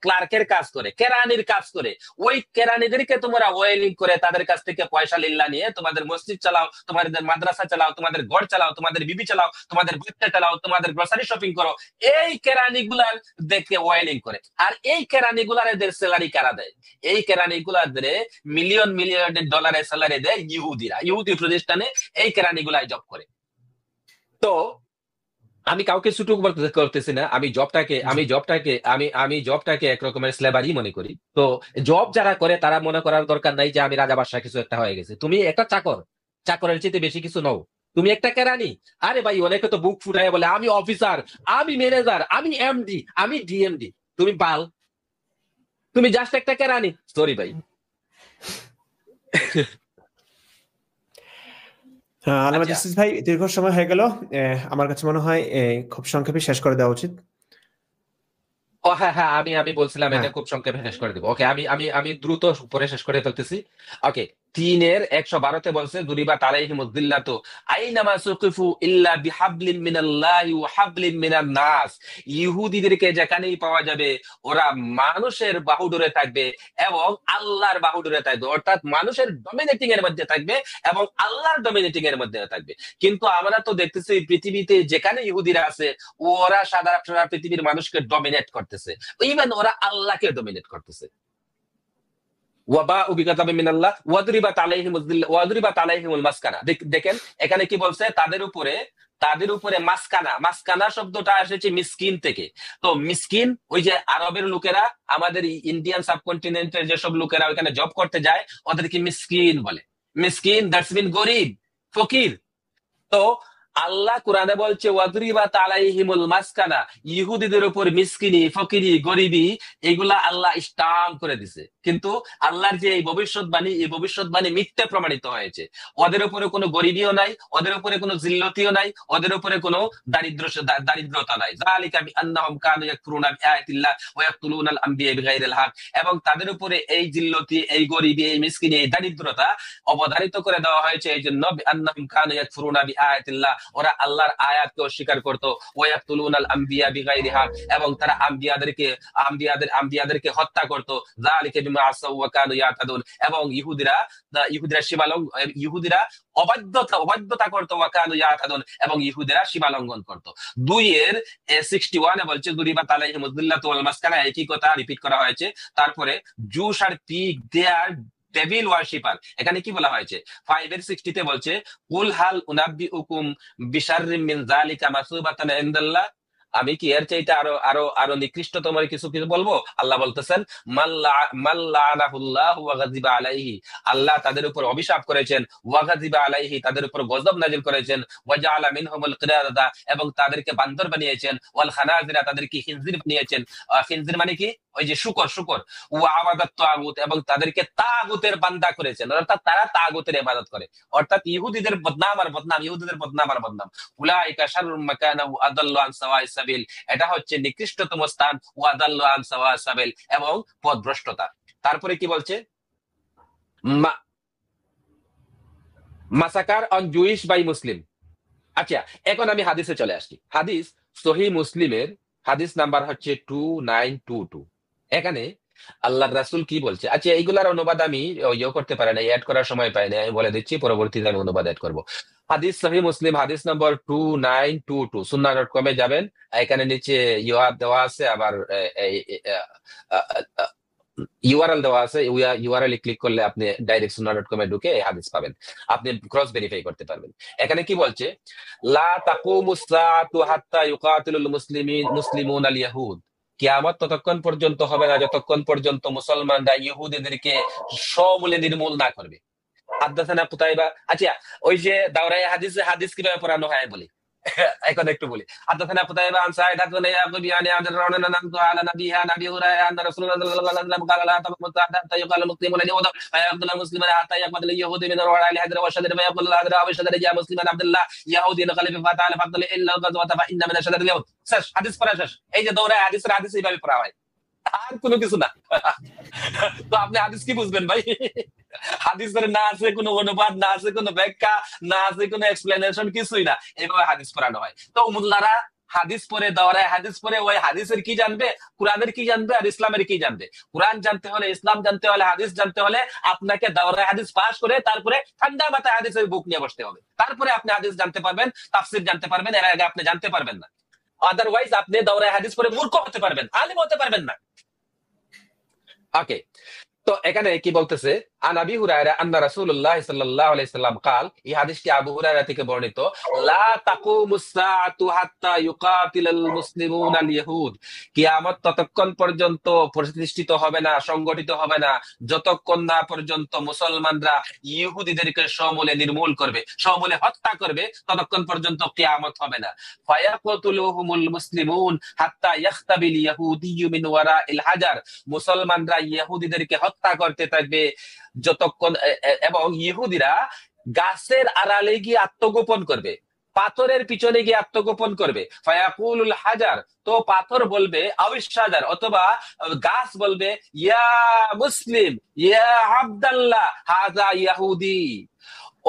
ক্লার্কের কাজ করে, কেরানির কাজ করে, ওই কেরানিদেরকে তোমরা ওয়েলিং করে তাদের কাছ থেকে পয়সা লিল্লা নিয়ে তোমাদের মসজিদ চালাও, তোমাদের মাদ্রাসা চালাও, তোমাদের ঘর চালাও, তোমাদের বিবি চালাও, তোমাদের বাচ্চা চালাও, তোমাদের গ্রোসারি শপিং করো। এই কেরানি গুলার দেখে ওয়েলিং করে। আর এই কেরানি গুলার এদের স্যালারি কারা দেয়? এই কেরানি গুলাদের মিলিয়ন মিলিয়ন ডলারের স্যালারি দেয় ইহুদিরা। ইহুদি প্রতিষ্ঠানে এই কেরানি গুলাই জব করে। তো আমি কাউকে ছুটু করতেছি না, আমি জবটাকে একরকমের স্লেভারি মনে করি। তো জব যারা করে তারা মনে করার দরকার নাই যে আমি রাজা বাদশাহ কিছু একটা হয়ে গেছে। তুমি একটা চাকর, চাকরের চেয়ে বেশি কিছু নও। তুমি একটা কেরানি। আরে ভাই, অনেকে তো বুক ফুটায় বলে আমি অফিসার, আমি ম্যানেজার, আমি এমডি, আমি ডিএমডি। তুমি বাল, তুমি জাস্ট একটা কেরানি। সরি ভাই। আল্লামা আচ্ছা, জাসিস ভাই, দীর্ঘ সময় হয়ে গেল, আমার কাছে মনে হয় খুব সংক্ষেপে শেষ করে দেওয়া উচিত। ও হ্যাঁ হ্যাঁ, আমি আমি বলছিলাম এটা হ্যাঁ, খুব সংক্ষেপে শেষ করে দিব। ওকে, আমি দ্রুত পরে শেষ করে ফেলতেছি। ওকে, 3:112 বলছে দুরিবা তালাইহিমুদ্দিল্লাতু আইনামা সুকিফু ইল্লা বিহাবলিম মিনাল্লাহি ওয়া হাবলিম মিনান নাস। ইহুদিদেরকে যেখানেই পাওয়া যাবে ওরা মানুষের বাহুডোরে থাকবে এবং আল্লাহর বাহুডোরে থাকবে, অর্থাৎ মানুষের ডমিনেটিং এর মধ্যে থাকবে এবং আল্লাহর ডমিনেটিং এর মধ্যে থাকবে। কিন্তু আমরা তো দেখতেছি পৃথিবীতে যেখানে ইহুদিরা আছে ওরা সারা পৃথিবীর মানুষকে ডমিনেট করতেছে, ইভেন ওরা আল্লাহকে ডমিনেট করতেছে। দেখেন এখানে কি বলছে, তাদের উপরে মাসকানা, মাসকানা শব্দটা এসেছে মিসকিন থেকে। তো মিসকিন ওই যে আরবের লোকেরা, আমাদের ইন্ডিয়ান সাবকন্টিনেন্টের যেসব লোকেরা ওইখানে জব করতে যায় ওদেরকে মিসকিন বলে। মিসকিন দ্যাটস মিন গরিব, ফকির। তো আল্লাহ কোরআনে বলছে ওয়াদরিবা তালাইহিমুল মাসকানা, ইহুদিদের উপর মিসকিনি, ফকিরি, গরিবি এগুলা আল্লাহ স্টাম্প করে দিছে। কিন্তু আল্লাহর যে এই ভবিষ্যৎবাণী মিথ্যে প্রমাণিত হয়েছে। ওদের উপরে কোনো গরিবিও নাই, ওদের উপরে কোনো জিল্লতিও নাই, ওদের উপরে কোনো দারিদ্রতা নাই। যালিকা বিআন্নাহুম কানু ইয়াকফুরুনা বিআয়াতিল্লাহ ওয়া ইয়াকতুলুনাল আমবিয়া বিগাইরিল হক। এবং তাদের উপরে এই জিল্লতি, এই গরিবি, এই মিসকিনি, এই দারিদ্রতা অবধারিত করে দেওয়া হয়েছে এই জন্য বিআন্নাহুম কানু ইয়াকফুরুনা বিআয়াতিল্লাহ, ওরা আল্লাহর আয়াতকে অস্বীকার করত। ওয়া ইয়াকতুলুনাল আমবিয়া বিগাইরি হক, এবং তারা আম্বিয়াদেরকে হত্যা করত। যালিকা বিমা আসাউ ওয়া কানু ইয়াতাদুন। এবং ইহুদিরা অবাধ্যতা করত, ওয়া কানু ইয়াতাদুন, এবং ইহুদিরা সীমা লঙ্ঘন করত। 2:61 বলছে দুরিবা তালাইহিমুদ্দিল্লাতু ওয়াল মাসকানা, একই কথা রিপিট করা হয়েছে। তারপরে জুস আর পিগ দে আর ডেভিল ওয়ার্শিপার, এখানে কি বলা হয়েছে? 5:60 বলছে কুল হাল উনাব্বিউকুম বিশাররিম মিন যালিকা মাসুবাতান ইনদাল্লাহ আমি কি এর চাইতে আরো আরো আরো নিকৃষ্টতম কিছু কিছু বলবো? আল্লাহ বলতেছেন মাল্লানাহুল্লাহু ওয়া গাযিবা আলাইহি, আল্লাহ তাদের উপর অভিশাপ করেছেন, ওয়া গাযিবা আলাইহি, তাদের উপর গজব নাযিল করেছেন, ওয়া জাআলা মিনহুমুল কিরাদাতা, এবং তাদেরকে বান্দর বানিয়েছেন, ওয়াল খানাজিরা, তাদেরকে খিনজির বানিয়েছেন। খিনজির মানে কি? ওই যে শুকর, শুকর। ওয়া আবাদাত তাগুত, এবং তাদেরকে তাগুতের বান্দা করেছেন, অর্থাৎ তারা তাগুতের ইবাদত করে। অর্থাৎ ইহুদিদের বদনাম আর বদনাম, ইহুদিদের বদনাম আর বদনাম। উলাইকা শাররুম মাকানা ওয়া আদাল্লু আন সাওয়াইস সাবিল, এটা হচ্ছে নিকৃষ্টতম স্থান, ওয়া আদাল্লু আন সাওয়াইস সাবিল, এবং পথভ্রষ্টতা। তারপরে কি বলছে? মাসাকার অন জুইশ বাই মুসলিম। আচ্ছা, এখন আমি হাদিসে চলে আসছি। হাদিস সহিহ মুসলিমের হাদিস নাম্বার হচ্ছে 2922। এখানে আল্লাহর রাসূল কি বলছে? আচ্ছা, এইগুলার অনুবাদ আমি করতে পারি না, অ্যাড করার সময় পাই না, আমি বলে দিচ্ছি, পরবর্তীতে আমি অনুবাদ অ্যাড করবো। হাদিস সহিহ মুসলিম হাদিস নম্বর 2922, sunnah.com এ যাবেন, এখানে নিচে দেওয়া আছে, আবার ইউআরএল দেওয়া আছে। ইউআরএল ক্লিক করলে আপনি ডাইরেক্ট sunnah.com এ ঢুকে এই হাদিস পাবেন, আপনি ক্রস ভেরিফাই করতে পারবেন। এখানে কি বলছে? লা তাকুমুস সাআতু হাত্তা ইউকাতিলুল মুসলিমুন আল ইয়াহুদ, কিয়ামত ততক্ষণ পর্যন্ত হবে না যতক্ষণ পর্যন্ত মুসলমানরা ইহুদিদেরকে সমূলে নির্মূল না করবে। হাদ্দাসানা কুতাইবা। আচ্ছা, ওই যে দাওরায়ে হাদিস কিভাবে পড়ানো হয় বলি, এখন একটু বলি। হাদ্দাসানা কুতাইবা আন সাঈদ হাদাসানা ইয়াকুব ইয়ানি আব্দুর রাহমান আন আলা নবিহা নবী হুরায়রা আন রাসূলুল্লাহ সাল্লাল্লাহু আলাইহি ওয়াসাল্লাম ক্বালা লা তাকুমু সাআতু হাত্তা ইউকাতিলুল মুসলিমুনা ইয়াহুদ ওয়া ইয়াকতুলুল মুসলিমুনা হাত্তা ইয়াকতুলুল ইয়াহুদি মিন ওয়ারা'i হাজরা ওয়া শাদর ওয়া ইয়াকুলু হাজরা ওয়া শাদর ইয়া মুসলিমান আব্দুল্লাহ ইয়াহুদি নকালিফ ফাতাআলা ফাদল ইল্লা গাযওয়াতা ফা ইন্না মিন শাদর ইয়াহুদ। শেষ, হাদিস পড়া শেষ। এই যে দাওরায়ে হাদিস এইভাবে পড়া হয়, আর কোনো কিছু না। তো আপনি হাদিস কি বুঝবেন ভাই? হাদিসের না আছে কোনো অনুবাদ, না আছে কোনো ব্যাখ্যা, না আছে কোনো এক্সপ্লেনেশন, কিছুই না, এইভাবে হাদিস পড়ানো হয়। তো মুল্লারা হাদিস পড়ে, দাওরায়ে হাদিস পড়ে, ওই হাদিসের কি জানবে? কোরআনের কি জানবে আর ইসলামের কি জানবে? কোরআন জানতে হলে, ইসলাম জানতে হলে, হাদিস জানতে হলে আপনাকে দাওরায়ে হাদিস পাস করে তারপরে ঠান্ডা মাথায় হাদিসের বুক নিয়ে বসতে হবে, তারপরে আপনি হাদিস জানতে পারবেন, তাফসীর জানতে পারবেন। এর আগে আপনি জানতে পারবেন না। আদারওয়াইজ আপনি দাওরায়ে হাদিস পড়ে মূর্খ হতে পারবেন, আলিম হতে পারবেন না। ওকে, তো এখানে কি বলতেছে? আন আবি হুরায়রা আন্না রাসূলুল্লাহ সাল্লাল্লাহু আলাইহি সাল্লাম قال, এই হাদিসটি আবু হুরায়রা থেকে বর্ণিত। লা তাকুমুস সাআতু হাত্তা ইউকাতিলুল মুসলিমুনা আল ইয়াহুদ, কিয়ামত ততক্ষণ পর্যন্ত প্রতিষ্ঠিত হবে না, সংগঠিত হবে না যতক্ষণ না পর্যন্ত মুসলমানরা ইহুদিদেরকে সমূলে নির্মূল করবে, সমূলে হত্যা করবে, ততক্ষণ পর্যন্ত কিয়ামত হবে না। ফায়াকুতুলুহুমুল মুসলিমুন হাত্তা ইয়াখতাবিল ইয়াহুদিয়্যু মিন ওয়ারাইল হাজার, মুসলমানরা ইহুদিদেরকে হত্যা করতে থাকবে যতক্ষণ, এবং ইহুদিরা গাছের আড়ালে গিয়ে আত্মগোপন করবে, পাথরের পিছনে গিয়ে আত্মগোপন করবে। ফায়াকুলুল হাজার, তো পাথর বলবে, আবিশাজার, অথবা গাছ বলবে, ইয়া মুসলিম ইয়া আব্দুল্লাহ হাযা ইয়াহুদি,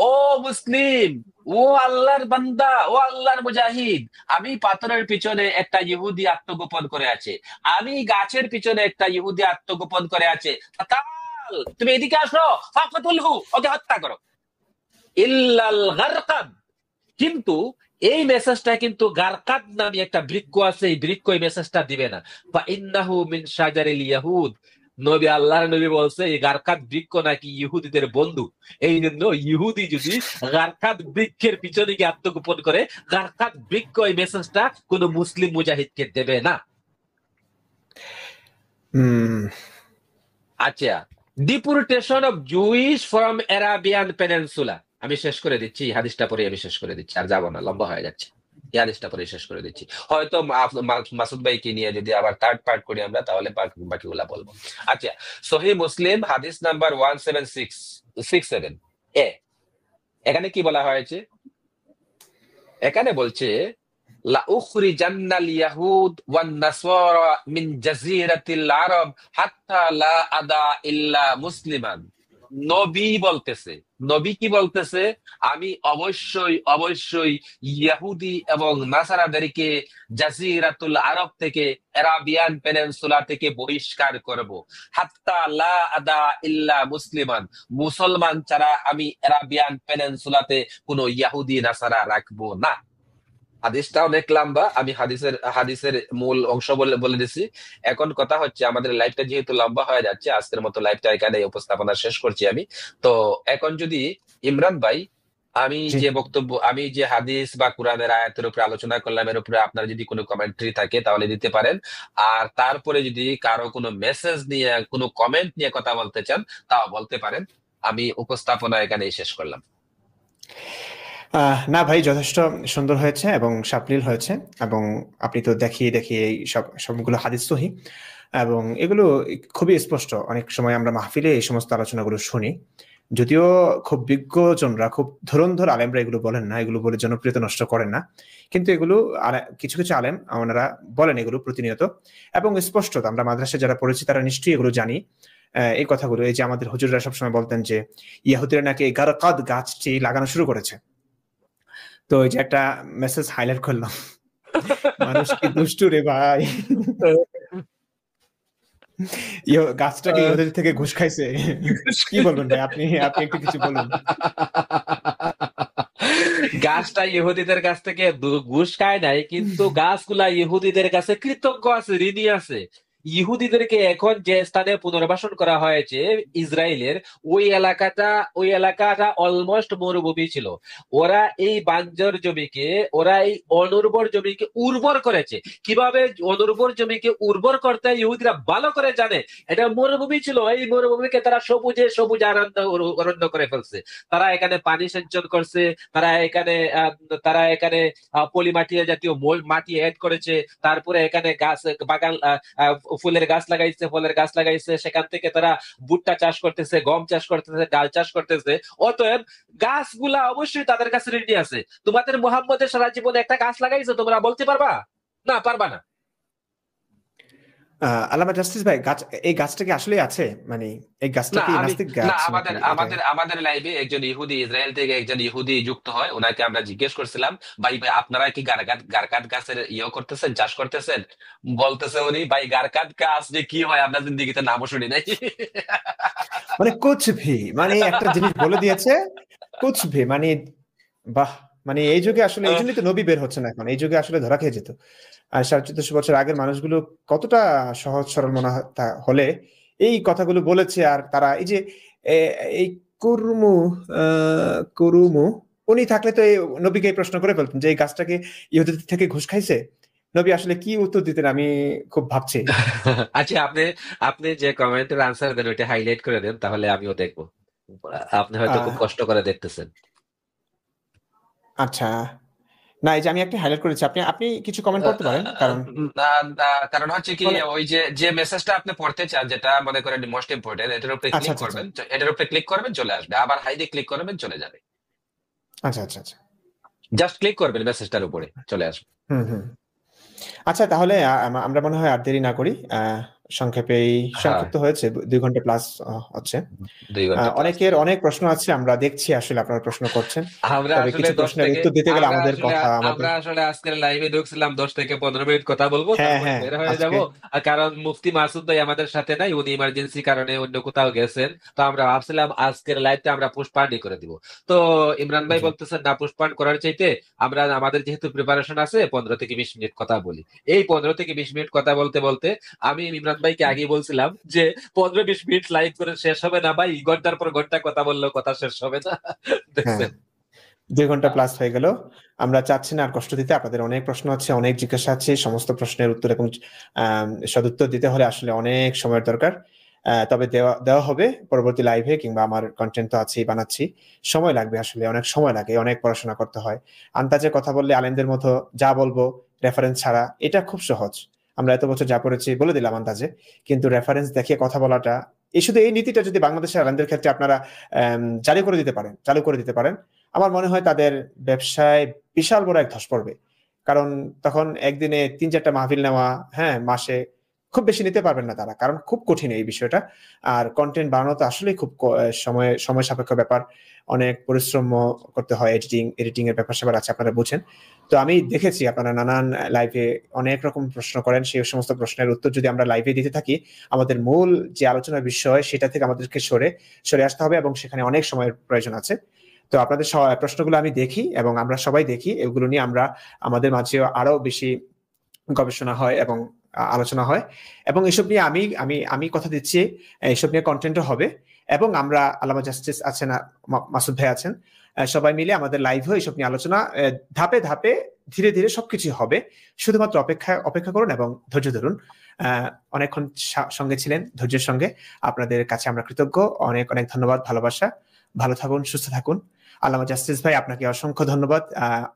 ও মুসলিম, ও আল্লাহর বান্দা, ও আল্লাহর মুজাহিদ, আমি পাথরের পিছনে একটা ইহুদি আত্মগোপন করে আছে, আমি গাছের পিছনে একটা ইহুদি আত্মগোপন করে আছে, তুমি এদিকে আসো, ফাকতুলহু, ওকে হত্যা করো। ইল্লাল গারকাদ, কিন্তু এই মেসেজটা কিন্তু গারকাদ নামে একটা বৃক্ষ আছে, এই বৃক্ষ এই মেসেজটা দিবে না। ফা ইন্নাহু মিন শাজারিল ইয়াহুদ, নবী, আল্লাহর নবী বলছে এই গারকাদ বৃক্ষ নাকি ইহুদিদের বন্ধু। এই জন্য ইহুদি যদি গারকাদ বৃক্ষের পিছনে গিয়ে আত্মগোপন করে, গারকাদ বৃক্ষ এই মেসেজটা কোন মুসলিম মুজাহিদকে দেবে না। আচ্ছা, deportation of Jewish from Arabian peninsula, আমি শেষ করে দিচ্ছি, হাদিসটা পরে আমি শেষ করে দিচ্ছি, আর যাবো না, লম্বা হয়ে যাচ্ছে, এই হাদিসটা পরে শেষ করে দিচ্ছি। হয়তো মাসুদ ভাইকে নিয়ে যদি আবার থার্ড পার্ট করি আমরা, তাহলে বাকিগুলা বলবো। আচ্ছা, সহিহ মুসলিম হাদিস নাম্বার 1767 এ, এখানে কি বলা হয়েছে? এখানে বলছে লা উখরিজান্নাল ইয়াহুদ ওয়ান নাসারা মিন জাজিরাতিল আরব হাত্তা লা আদা ইল্লা মুসলিমান। নবী বলতেছে, নবী কি বলতেছে? আমি অবশ্যই অবশ্যই ইহুদি এবং নাসারাদেরকে জাজিরাতুল আরব থেকে, আরাবিয়ান পেনিনসুলা থেকে বহিষ্কার করব, হাত্তা লা আদা ইল্লা মুসলিমান, মুসলমান ছাড়া আমি আরাবিয়ান পেনিনসুলাতে কোনো ইহুদি নাসারা রাখবো না। হাদিসটা অনেক লম্বা, আমি হাদিসের মূল অংশ বলে দিছি। এখন কথা হচ্ছে, আমাদের লাইভটা যেহেতু লম্বা হয়ে যাচ্ছে, আজকের মতো লাইভটা এখানে উপস্থাপনা শেষ করছি আমি। তো এখন যদি ইমরান ভাই জি। আমি যে হাদিস বা কোরআনের আয়াতের উপরে আলোচনা করলাম, এর উপরে আপনার যদি কোনো কমেন্ট্রি থাকে তাহলে দিতে পারেন। আর তারপরে যদি কারো কোনো মেসেজ নিয়ে, কোনো কমেন্ট নিয়ে কথা বলতে চান, তাও বলতে পারেন। আমি উপস্থাপনা এখানেই শেষ করলাম। না ভাই, যথেষ্ট সুন্দর হয়েছে এবং সাবলীল হয়েছে, এবং আপনি তো দেখিয়ে দেখিয়ে এই সবগুলো হাদিস সহিহ, এবং এগুলো খুবই স্পষ্ট। অনেক সময় আমরা মাহফিলে এই সমস্ত আলোচনাগুলো শুনি, যদিও খুব বিজ্ঞজনরা, খুব ধুরন্ধর আলেমরা এগুলো বলেন না, এগুলো বলে জনপ্রিয়তা নষ্ট করেন না, কিন্তু এগুলো কিছু কিছু আলেম ওনারা বলেন এগুলো প্রতিনিয়ত, এবং স্পষ্ট। আমরা মাদ্রাসায় যারা পড়েছি তারা নিশ্চয়ই এগুলো জানি এই কথাগুলো। এই যে আমাদের হুজুররা সবসময় বলতেন যে ইয়াহুদিরা নাকি গারকাদ গাছটি লাগানো শুরু করেছে। তো এই যে একটা মেসেজ হাইলাইট করলাম, মানুষ কি দুষ্টু রে ভাই, গাছটা কি ইহুদি থেকে ঘুষ খাইছে? কি বলবেন ভাই, আপনি আপনি একটু কিছু বলুন। গাছটা ইহুদিদের কাছ থেকে ঘুষ খায় নাই, কিন্তু গাছগুলা ইহুদিদের কাছে কৃতজ্ঞ আছে, ঋণী আছে। ইহুদিদেরকে এখন যে স্থানে পুনর্বাসন করা হয়েছে ইসরায়েলের, ওই এলাকাটা অলমোস্ট মরুভূমি ছিল। ওরা এই বাঞ্জর জমিকে, ওরা এই অনুর্বর জমিকে উর্বর করেছে। কিভাবে অনুর্বর জমিকে উর্বর করতে হয় ইহুদিরা ভালো করে জানে। এটা মরুভূমি ছিল, এই মরুভূমিকে তারা সবুজে সবুজ অরণ্য করে ফেলছে। তারা এখানে পানি সেচন করছে, তারা এখানে পলি মাটি জাতীয় মাটি এড করেছে, তারপরে এখানে গাছ বাগান, ফুলের গাছ লাগাইছে, ফলের গাছ লাগাইছে। সেখান থেকে তারা ভুট্টা চাষ করতেছে, গম চাষ করতেছে, ডাল চাষ করতেছে। অতএব গাছগুলা অবশ্যই তাদের কাছে ঋণী আছে। তোমাদের মুহাম্মদের সারা জীবনে একটা গাছ লাগাইছে, তোমরা বলতে পারবা? না, পারবা না। আল্লামা জাস্টিস ভাই, এই গাছটা কি আসলে আছে? মানে এই গাছটা না কি আমি নাস্তিক না গাছ নাকি আমাদের এটা? আমাদের আমাদের লাইভে একজন ইহুদি, ইসরায়েল থেকে একজন ইহুদি যুক্ত হয়। ওনাকে আমরা জিজ্ঞেস করছিলাম, ভাই ভাই আপনারা কি গারকাত গাছের করতেছেন, চাষ করতেছেন? বলতেছে উনি, ভাই গারকাত গাছ যে কি হয় আপনার জিন্দিগিতে নামও শুনি নাই। মানে কুছ ভি, মানে একটা জিনিস বলে দিয়েছে, কুছ ভি মানে, বাহ! মানে এই যুগে আসলে এই জন্যই তো নবী বের হচ্ছে না এখন। এই যুগে আসলে ধরা খেয়ে যেত। আর 1400 বছর আগের মানুষগুলো কতটা সহজ সরল মনে হলে এই কথাগুলো বলেছে। আর তারা এই যে এই কুরমু কুরুমু, উনি থাকলে তো এই নবীকে এই প্রশ্ন করে ফেলতেন যে এই গাছটাকে ইহুদিদের থেকে ঘুষ খাইছে। নবী আসলে কি উত্তর দিতেন আমি খুব ভাবছি। আচ্ছা, আপনি আপনি যে কমেন্টের আনসার দেন ওইটা হাইলাইট করে দেন, তাহলে আমিও দেখবো। আপনি হয়তো খুব আহ কষ্ট করে দেখতেছেন। আচ্ছা, না এই যে আমি একটা হাইলাইট করেছি, আপনি আপনি কিছু কমেন্ট করতে পারেন, কারণ না, না, কারণ হচ্ছে কি, মানে ওই যে যে মেসেজটা আপনি পড়তে চান, যেটা মনে করেন মোস্ট ইম্পর্টেন্ট, এটার উপরে আচ্ছা ক্লিক আচ্ছা আচ্ছা করবেন, এটার উপরে ক্লিক করবেন, চলে আসবে। আবার হাইডে ক্লিক করবেন, চলে যাবে। আচ্ছা আচ্ছা আচ্ছা। জাস্ট ক্লিক করবেন, মেসেজটার উপরে চলে আসবে। হুম হুম। আচ্ছা, তাহলে আমরা মনে হয় আর দেরি না করি। সংক্ষেপেই হ্যাঁ, সংক্ষিপ্ত হয়েছে, 2 ঘন্টা প্লাস হচ্ছে। 2 ঘন্টা প্লাস। অনেকের অনেক প্রশ্ন আছে, আমরা দেখছি আসলে আপনারা প্রশ্ন করছেন। আমরা তবে আসলে কিছু 10 প্রশ্নের থেকে উত্তর দিতে গেলে আমরা আমাদের আসলে কথা আমাদের। আমরা আসলে আজকের লাইভে ঢুকছিলাম 10 থেকে 15 মিনিট কথা বলবো, হ্যাঁ তারপরে হ্যাঁ, বের হয়ে যাব। আজকে আর কারণ মুফতি মাসুদ ভাই আমাদের সাথে নাই, উনি ইমার্জেন্সি কারণে অন্য কোথাও গেছেন। তো আমরা ভাবছিলাম আজকের লাইভটা আমরা পুষ্পান্ডই করে দিব। তো ইমরান ভাই জি। বলতেছেন না, পুষ্পান্ড করার চাইতে আমরা আমাদের যেহেতু প্রিপারেশন আছে 15 থেকে 20 মিনিট কথা বলি। এই 15 থেকে 20 মিনিট কথা বলতে বলতে আমি ইমরান ভাইকে আগে বলছিলাম যে 15-20 মিনিট লাইভ করে শেষ হবে না ভাই, ঘন্টার পর ঘন্টা কথা বললেও কথা শেষ হবে না। হ্যাঁ, দেখছেন? 2 ঘন্টা প্লাস হয়ে গেল। আমরা চাচ্ছি না আর কষ্ট দিতে। আপনাদের অনেক প্রশ্ন আছে, অনেক জিজ্ঞাসা আছে, সমস্ত প্রশ্নের উত্তর এবং সদুত্তর দিতে হলে আসলে অনেক সময়ের দরকার। তবে দেওয়া দেওয়া হবে পরবর্তী লাইভে, কিংবা আমার কন্টেন্ট তো আছেই, বানাচ্ছি। সময় লাগবে, আসলে অনেক সময় লাগে, অনেক পড়াশোনা করতে হয়। আন্দাজে কথা বললে আলেমদের মতো যা বলবো রেফারেন্স ছাড়া, এটা খুব সহজ। আমরা এত বছর যা পড়েছি বলে দিলাম আন্দাজে, কিন্তু রেফারেন্স দেখিয়ে কথা বলাটা, শুধু এই নীতিটা যদি বাংলাদেশের আলেমদের ক্ষেত্রে আপনারা চালু করে দিতে পারেন, আমার মনে হয় তাদের ব্যবসায় বিশাল বড় এক ধস পড়বে। কারণ তখন একদিনে 3-4টা মাহফিল নেওয়া, হ্যাঁ মাসে, খুব বেশি নিতে পারবেন না তারা, কারণ খুব কঠিন এই বিষয়টা। আর কন্টেন্ট বানানো তো আসলে খুব সময় সাপেক্ষ ব্যাপার, অনেক পরিশ্রম করতে হয়, এডিটিং এর ব্যাপার স্যাপার আছে, আপনারা বুঝেন। তো আমি দেখেছি আপনারা নানান লাইভে অনেক রকম প্রশ্ন করেন, সেই সমস্ত প্রশ্নের উত্তর যদি আমরা লাইভে দিতে থাকি, আমাদের মূল যে আলোচনার বিষয় সেটা থেকে আমাদেরকে সরে আসতে হবে, এবং সেখানে অনেক সময়ের প্রয়োজন আছে। তো আপনাদের প্রশ্নগুলো আমি দেখি, এবং আমরা সবাই দেখি, এগুলো নিয়ে আমরা আমাদের মাঝে আরো বেশি গবেষণা হয় এবং আলোচনা হয়, এবং এসব নিয়ে আমি আমি আমি কথা দিচ্ছি, এইসব নিয়ে কন্টেন্টও হবে। এবং আমরা আল্লামা জাস্টিস আছেন, মাসুদ ভাই আছেন, সবাই মিলে আমাদের লাইভ হয়ে এইসব নিয়ে আলোচনা ধাপে ধাপে ধীরে ধীরে সবকিছু হবে। শুধুমাত্র অপেক্ষা করুন এবং ধৈর্য ধরুন। অনেকক্ষণ সঙ্গে ছিলেন, ধৈর্যের সঙ্গে। আপনাদের কাছে আমরা কৃতজ্ঞ। অনেক অনেক ধন্যবাদ, ভালোবাসা। ভালো থাকুন, সুস্থ থাকুন। আল্লামা জাস্টিস ভাই, আপনাকে অসংখ্য ধন্যবাদ।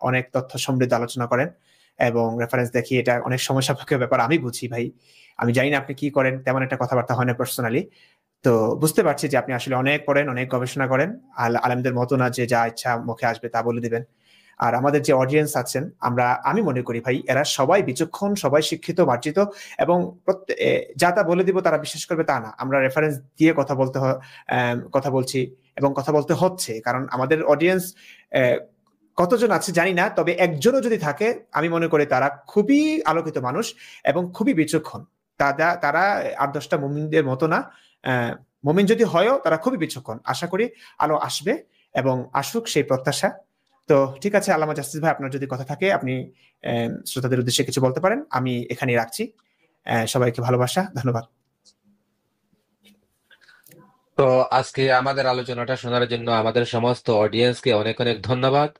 অনেক তথ্য সমৃদ্ধ আলোচনা করেন এবং রেফারেন্স দেখি, এটা অনেক সময় সাপেক্ষ ব্যাপার, আমি বুঝি ভাই। আমি জানি না আপনি কি করেন, তেমন একটা কথাবার্তা হয় না পার্সোনালি। তো বুঝতে পারছি যে আপনি আসলে অনেক পড়েন, অনেক গবেষণা করেন। আলেমদের মতো না যে যা ইচ্ছা মুখে আসবে তা বলে দিবেন। আর আমাদের যে অডিয়েন্স আছেন, আমি মনে করি ভাই, এরা সবাই বিচক্ষণ, সবাই শিক্ষিত, মার্জিত, এবং যা তা বলে দিব তারা বিশ্বাস করবে তা না। আমরা রেফারেন্স দিয়ে কথা বলছি এবং কথা বলতে হচ্ছে, কারণ আমাদের অডিয়েন্স কতজন আছে জানি না, তবে একজনও যদি থাকে আমি মনে করি তারা খুবই আলোকিত মানুষ এবং খুবই বিচক্ষণ। তারা ৮-১০টা মুমিনদের মতো না। মুমিন যদি হয়ও তারা খুবই বিচক্ষণ। আশা করি আলো আসবে এবং আসুক সেই প্রত্যাশা। তো ঠিক আছে আল্লামা জাস্টিস ভাই, আপনার যদি কথা থাকে আপনি শ্রোতাদের উদ্দেশ্যে কিছু বলতে পারেন। আমি এখানে রাখছি। সবাইকে ভালোবাসা, ধন্যবাদ। তো আজকে আমাদের আলোচনাটা শোনার জন্য আমাদের সমস্ত অডিয়েন্সকে অনেক অনেক ধন্যবাদ।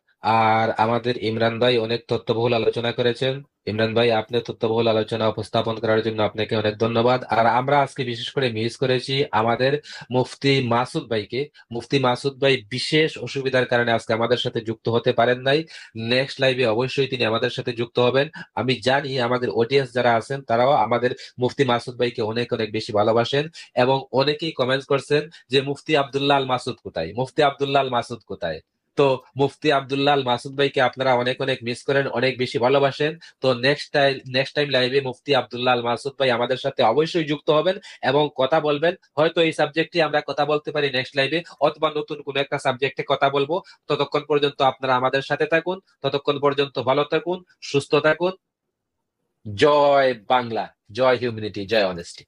আর আমাদের ইমরান ভাই অনেক তথ্যবহুল আলোচনা করেছেন। ইমরান ভাই, আপনি তথ্যবহুল আলোচনা উপস্থাপন করার জন্য আপনাকে অনেক ধন্যবাদ। আর আমরা আজকে বিশেষ করে মিস করেছি আমাদের মুফতি মাসুদ ভাইকে। মুফতি মাসুদ ভাই বিশেষ অসুবিধার কারণে আজকে আমাদের সাথে যুক্ত হতে পারেন নাই। নেক্সট লাইভে অবশ্যই তিনি আমাদের সাথে যুক্ত হবেন। আমি জানি আমাদের অডিয়েন্স যারা আছেন তারাও আমাদের মুফতি মাসুদ ভাইকে অনেক অনেক বেশি ভালোবাসেন এবং অনেকেই কমেন্টস করছেন যে মুফতি আব্দুল্লাহ আল মাসুদ কোথায়, মুফতি আব্দুল্লাহ আল মাসুদ কোথায়। তো মুফতি আব্দুল্লাহ আল মাসুদ ভাইকে আপনারা অনেক অনেক মিস করেন, অনেক বেশি ভালোবাসেন। তো নেক্সট টাইম লাইভে মুফতি আব্দুল্লাহ আল মাসুদ ভাই আমাদের সাথে অবশ্যই যুক্ত হবেন এবং কথা বলবেন। হয়তো এই সাবজেক্টে আমরা কথা বলতে পারি নেক্সট লাইভে, অথবা নতুন কোনো একটা সাবজেক্টে কথা বলবো। ততক্ষণ পর্যন্ত আপনারা আমাদের সাথে থাকুন, ততক্ষণ পর্যন্ত ভালো থাকুন, সুস্থ থাকুন। জয় বাংলা, জয় হিউম্যানিটি, জয় অনেস্টি।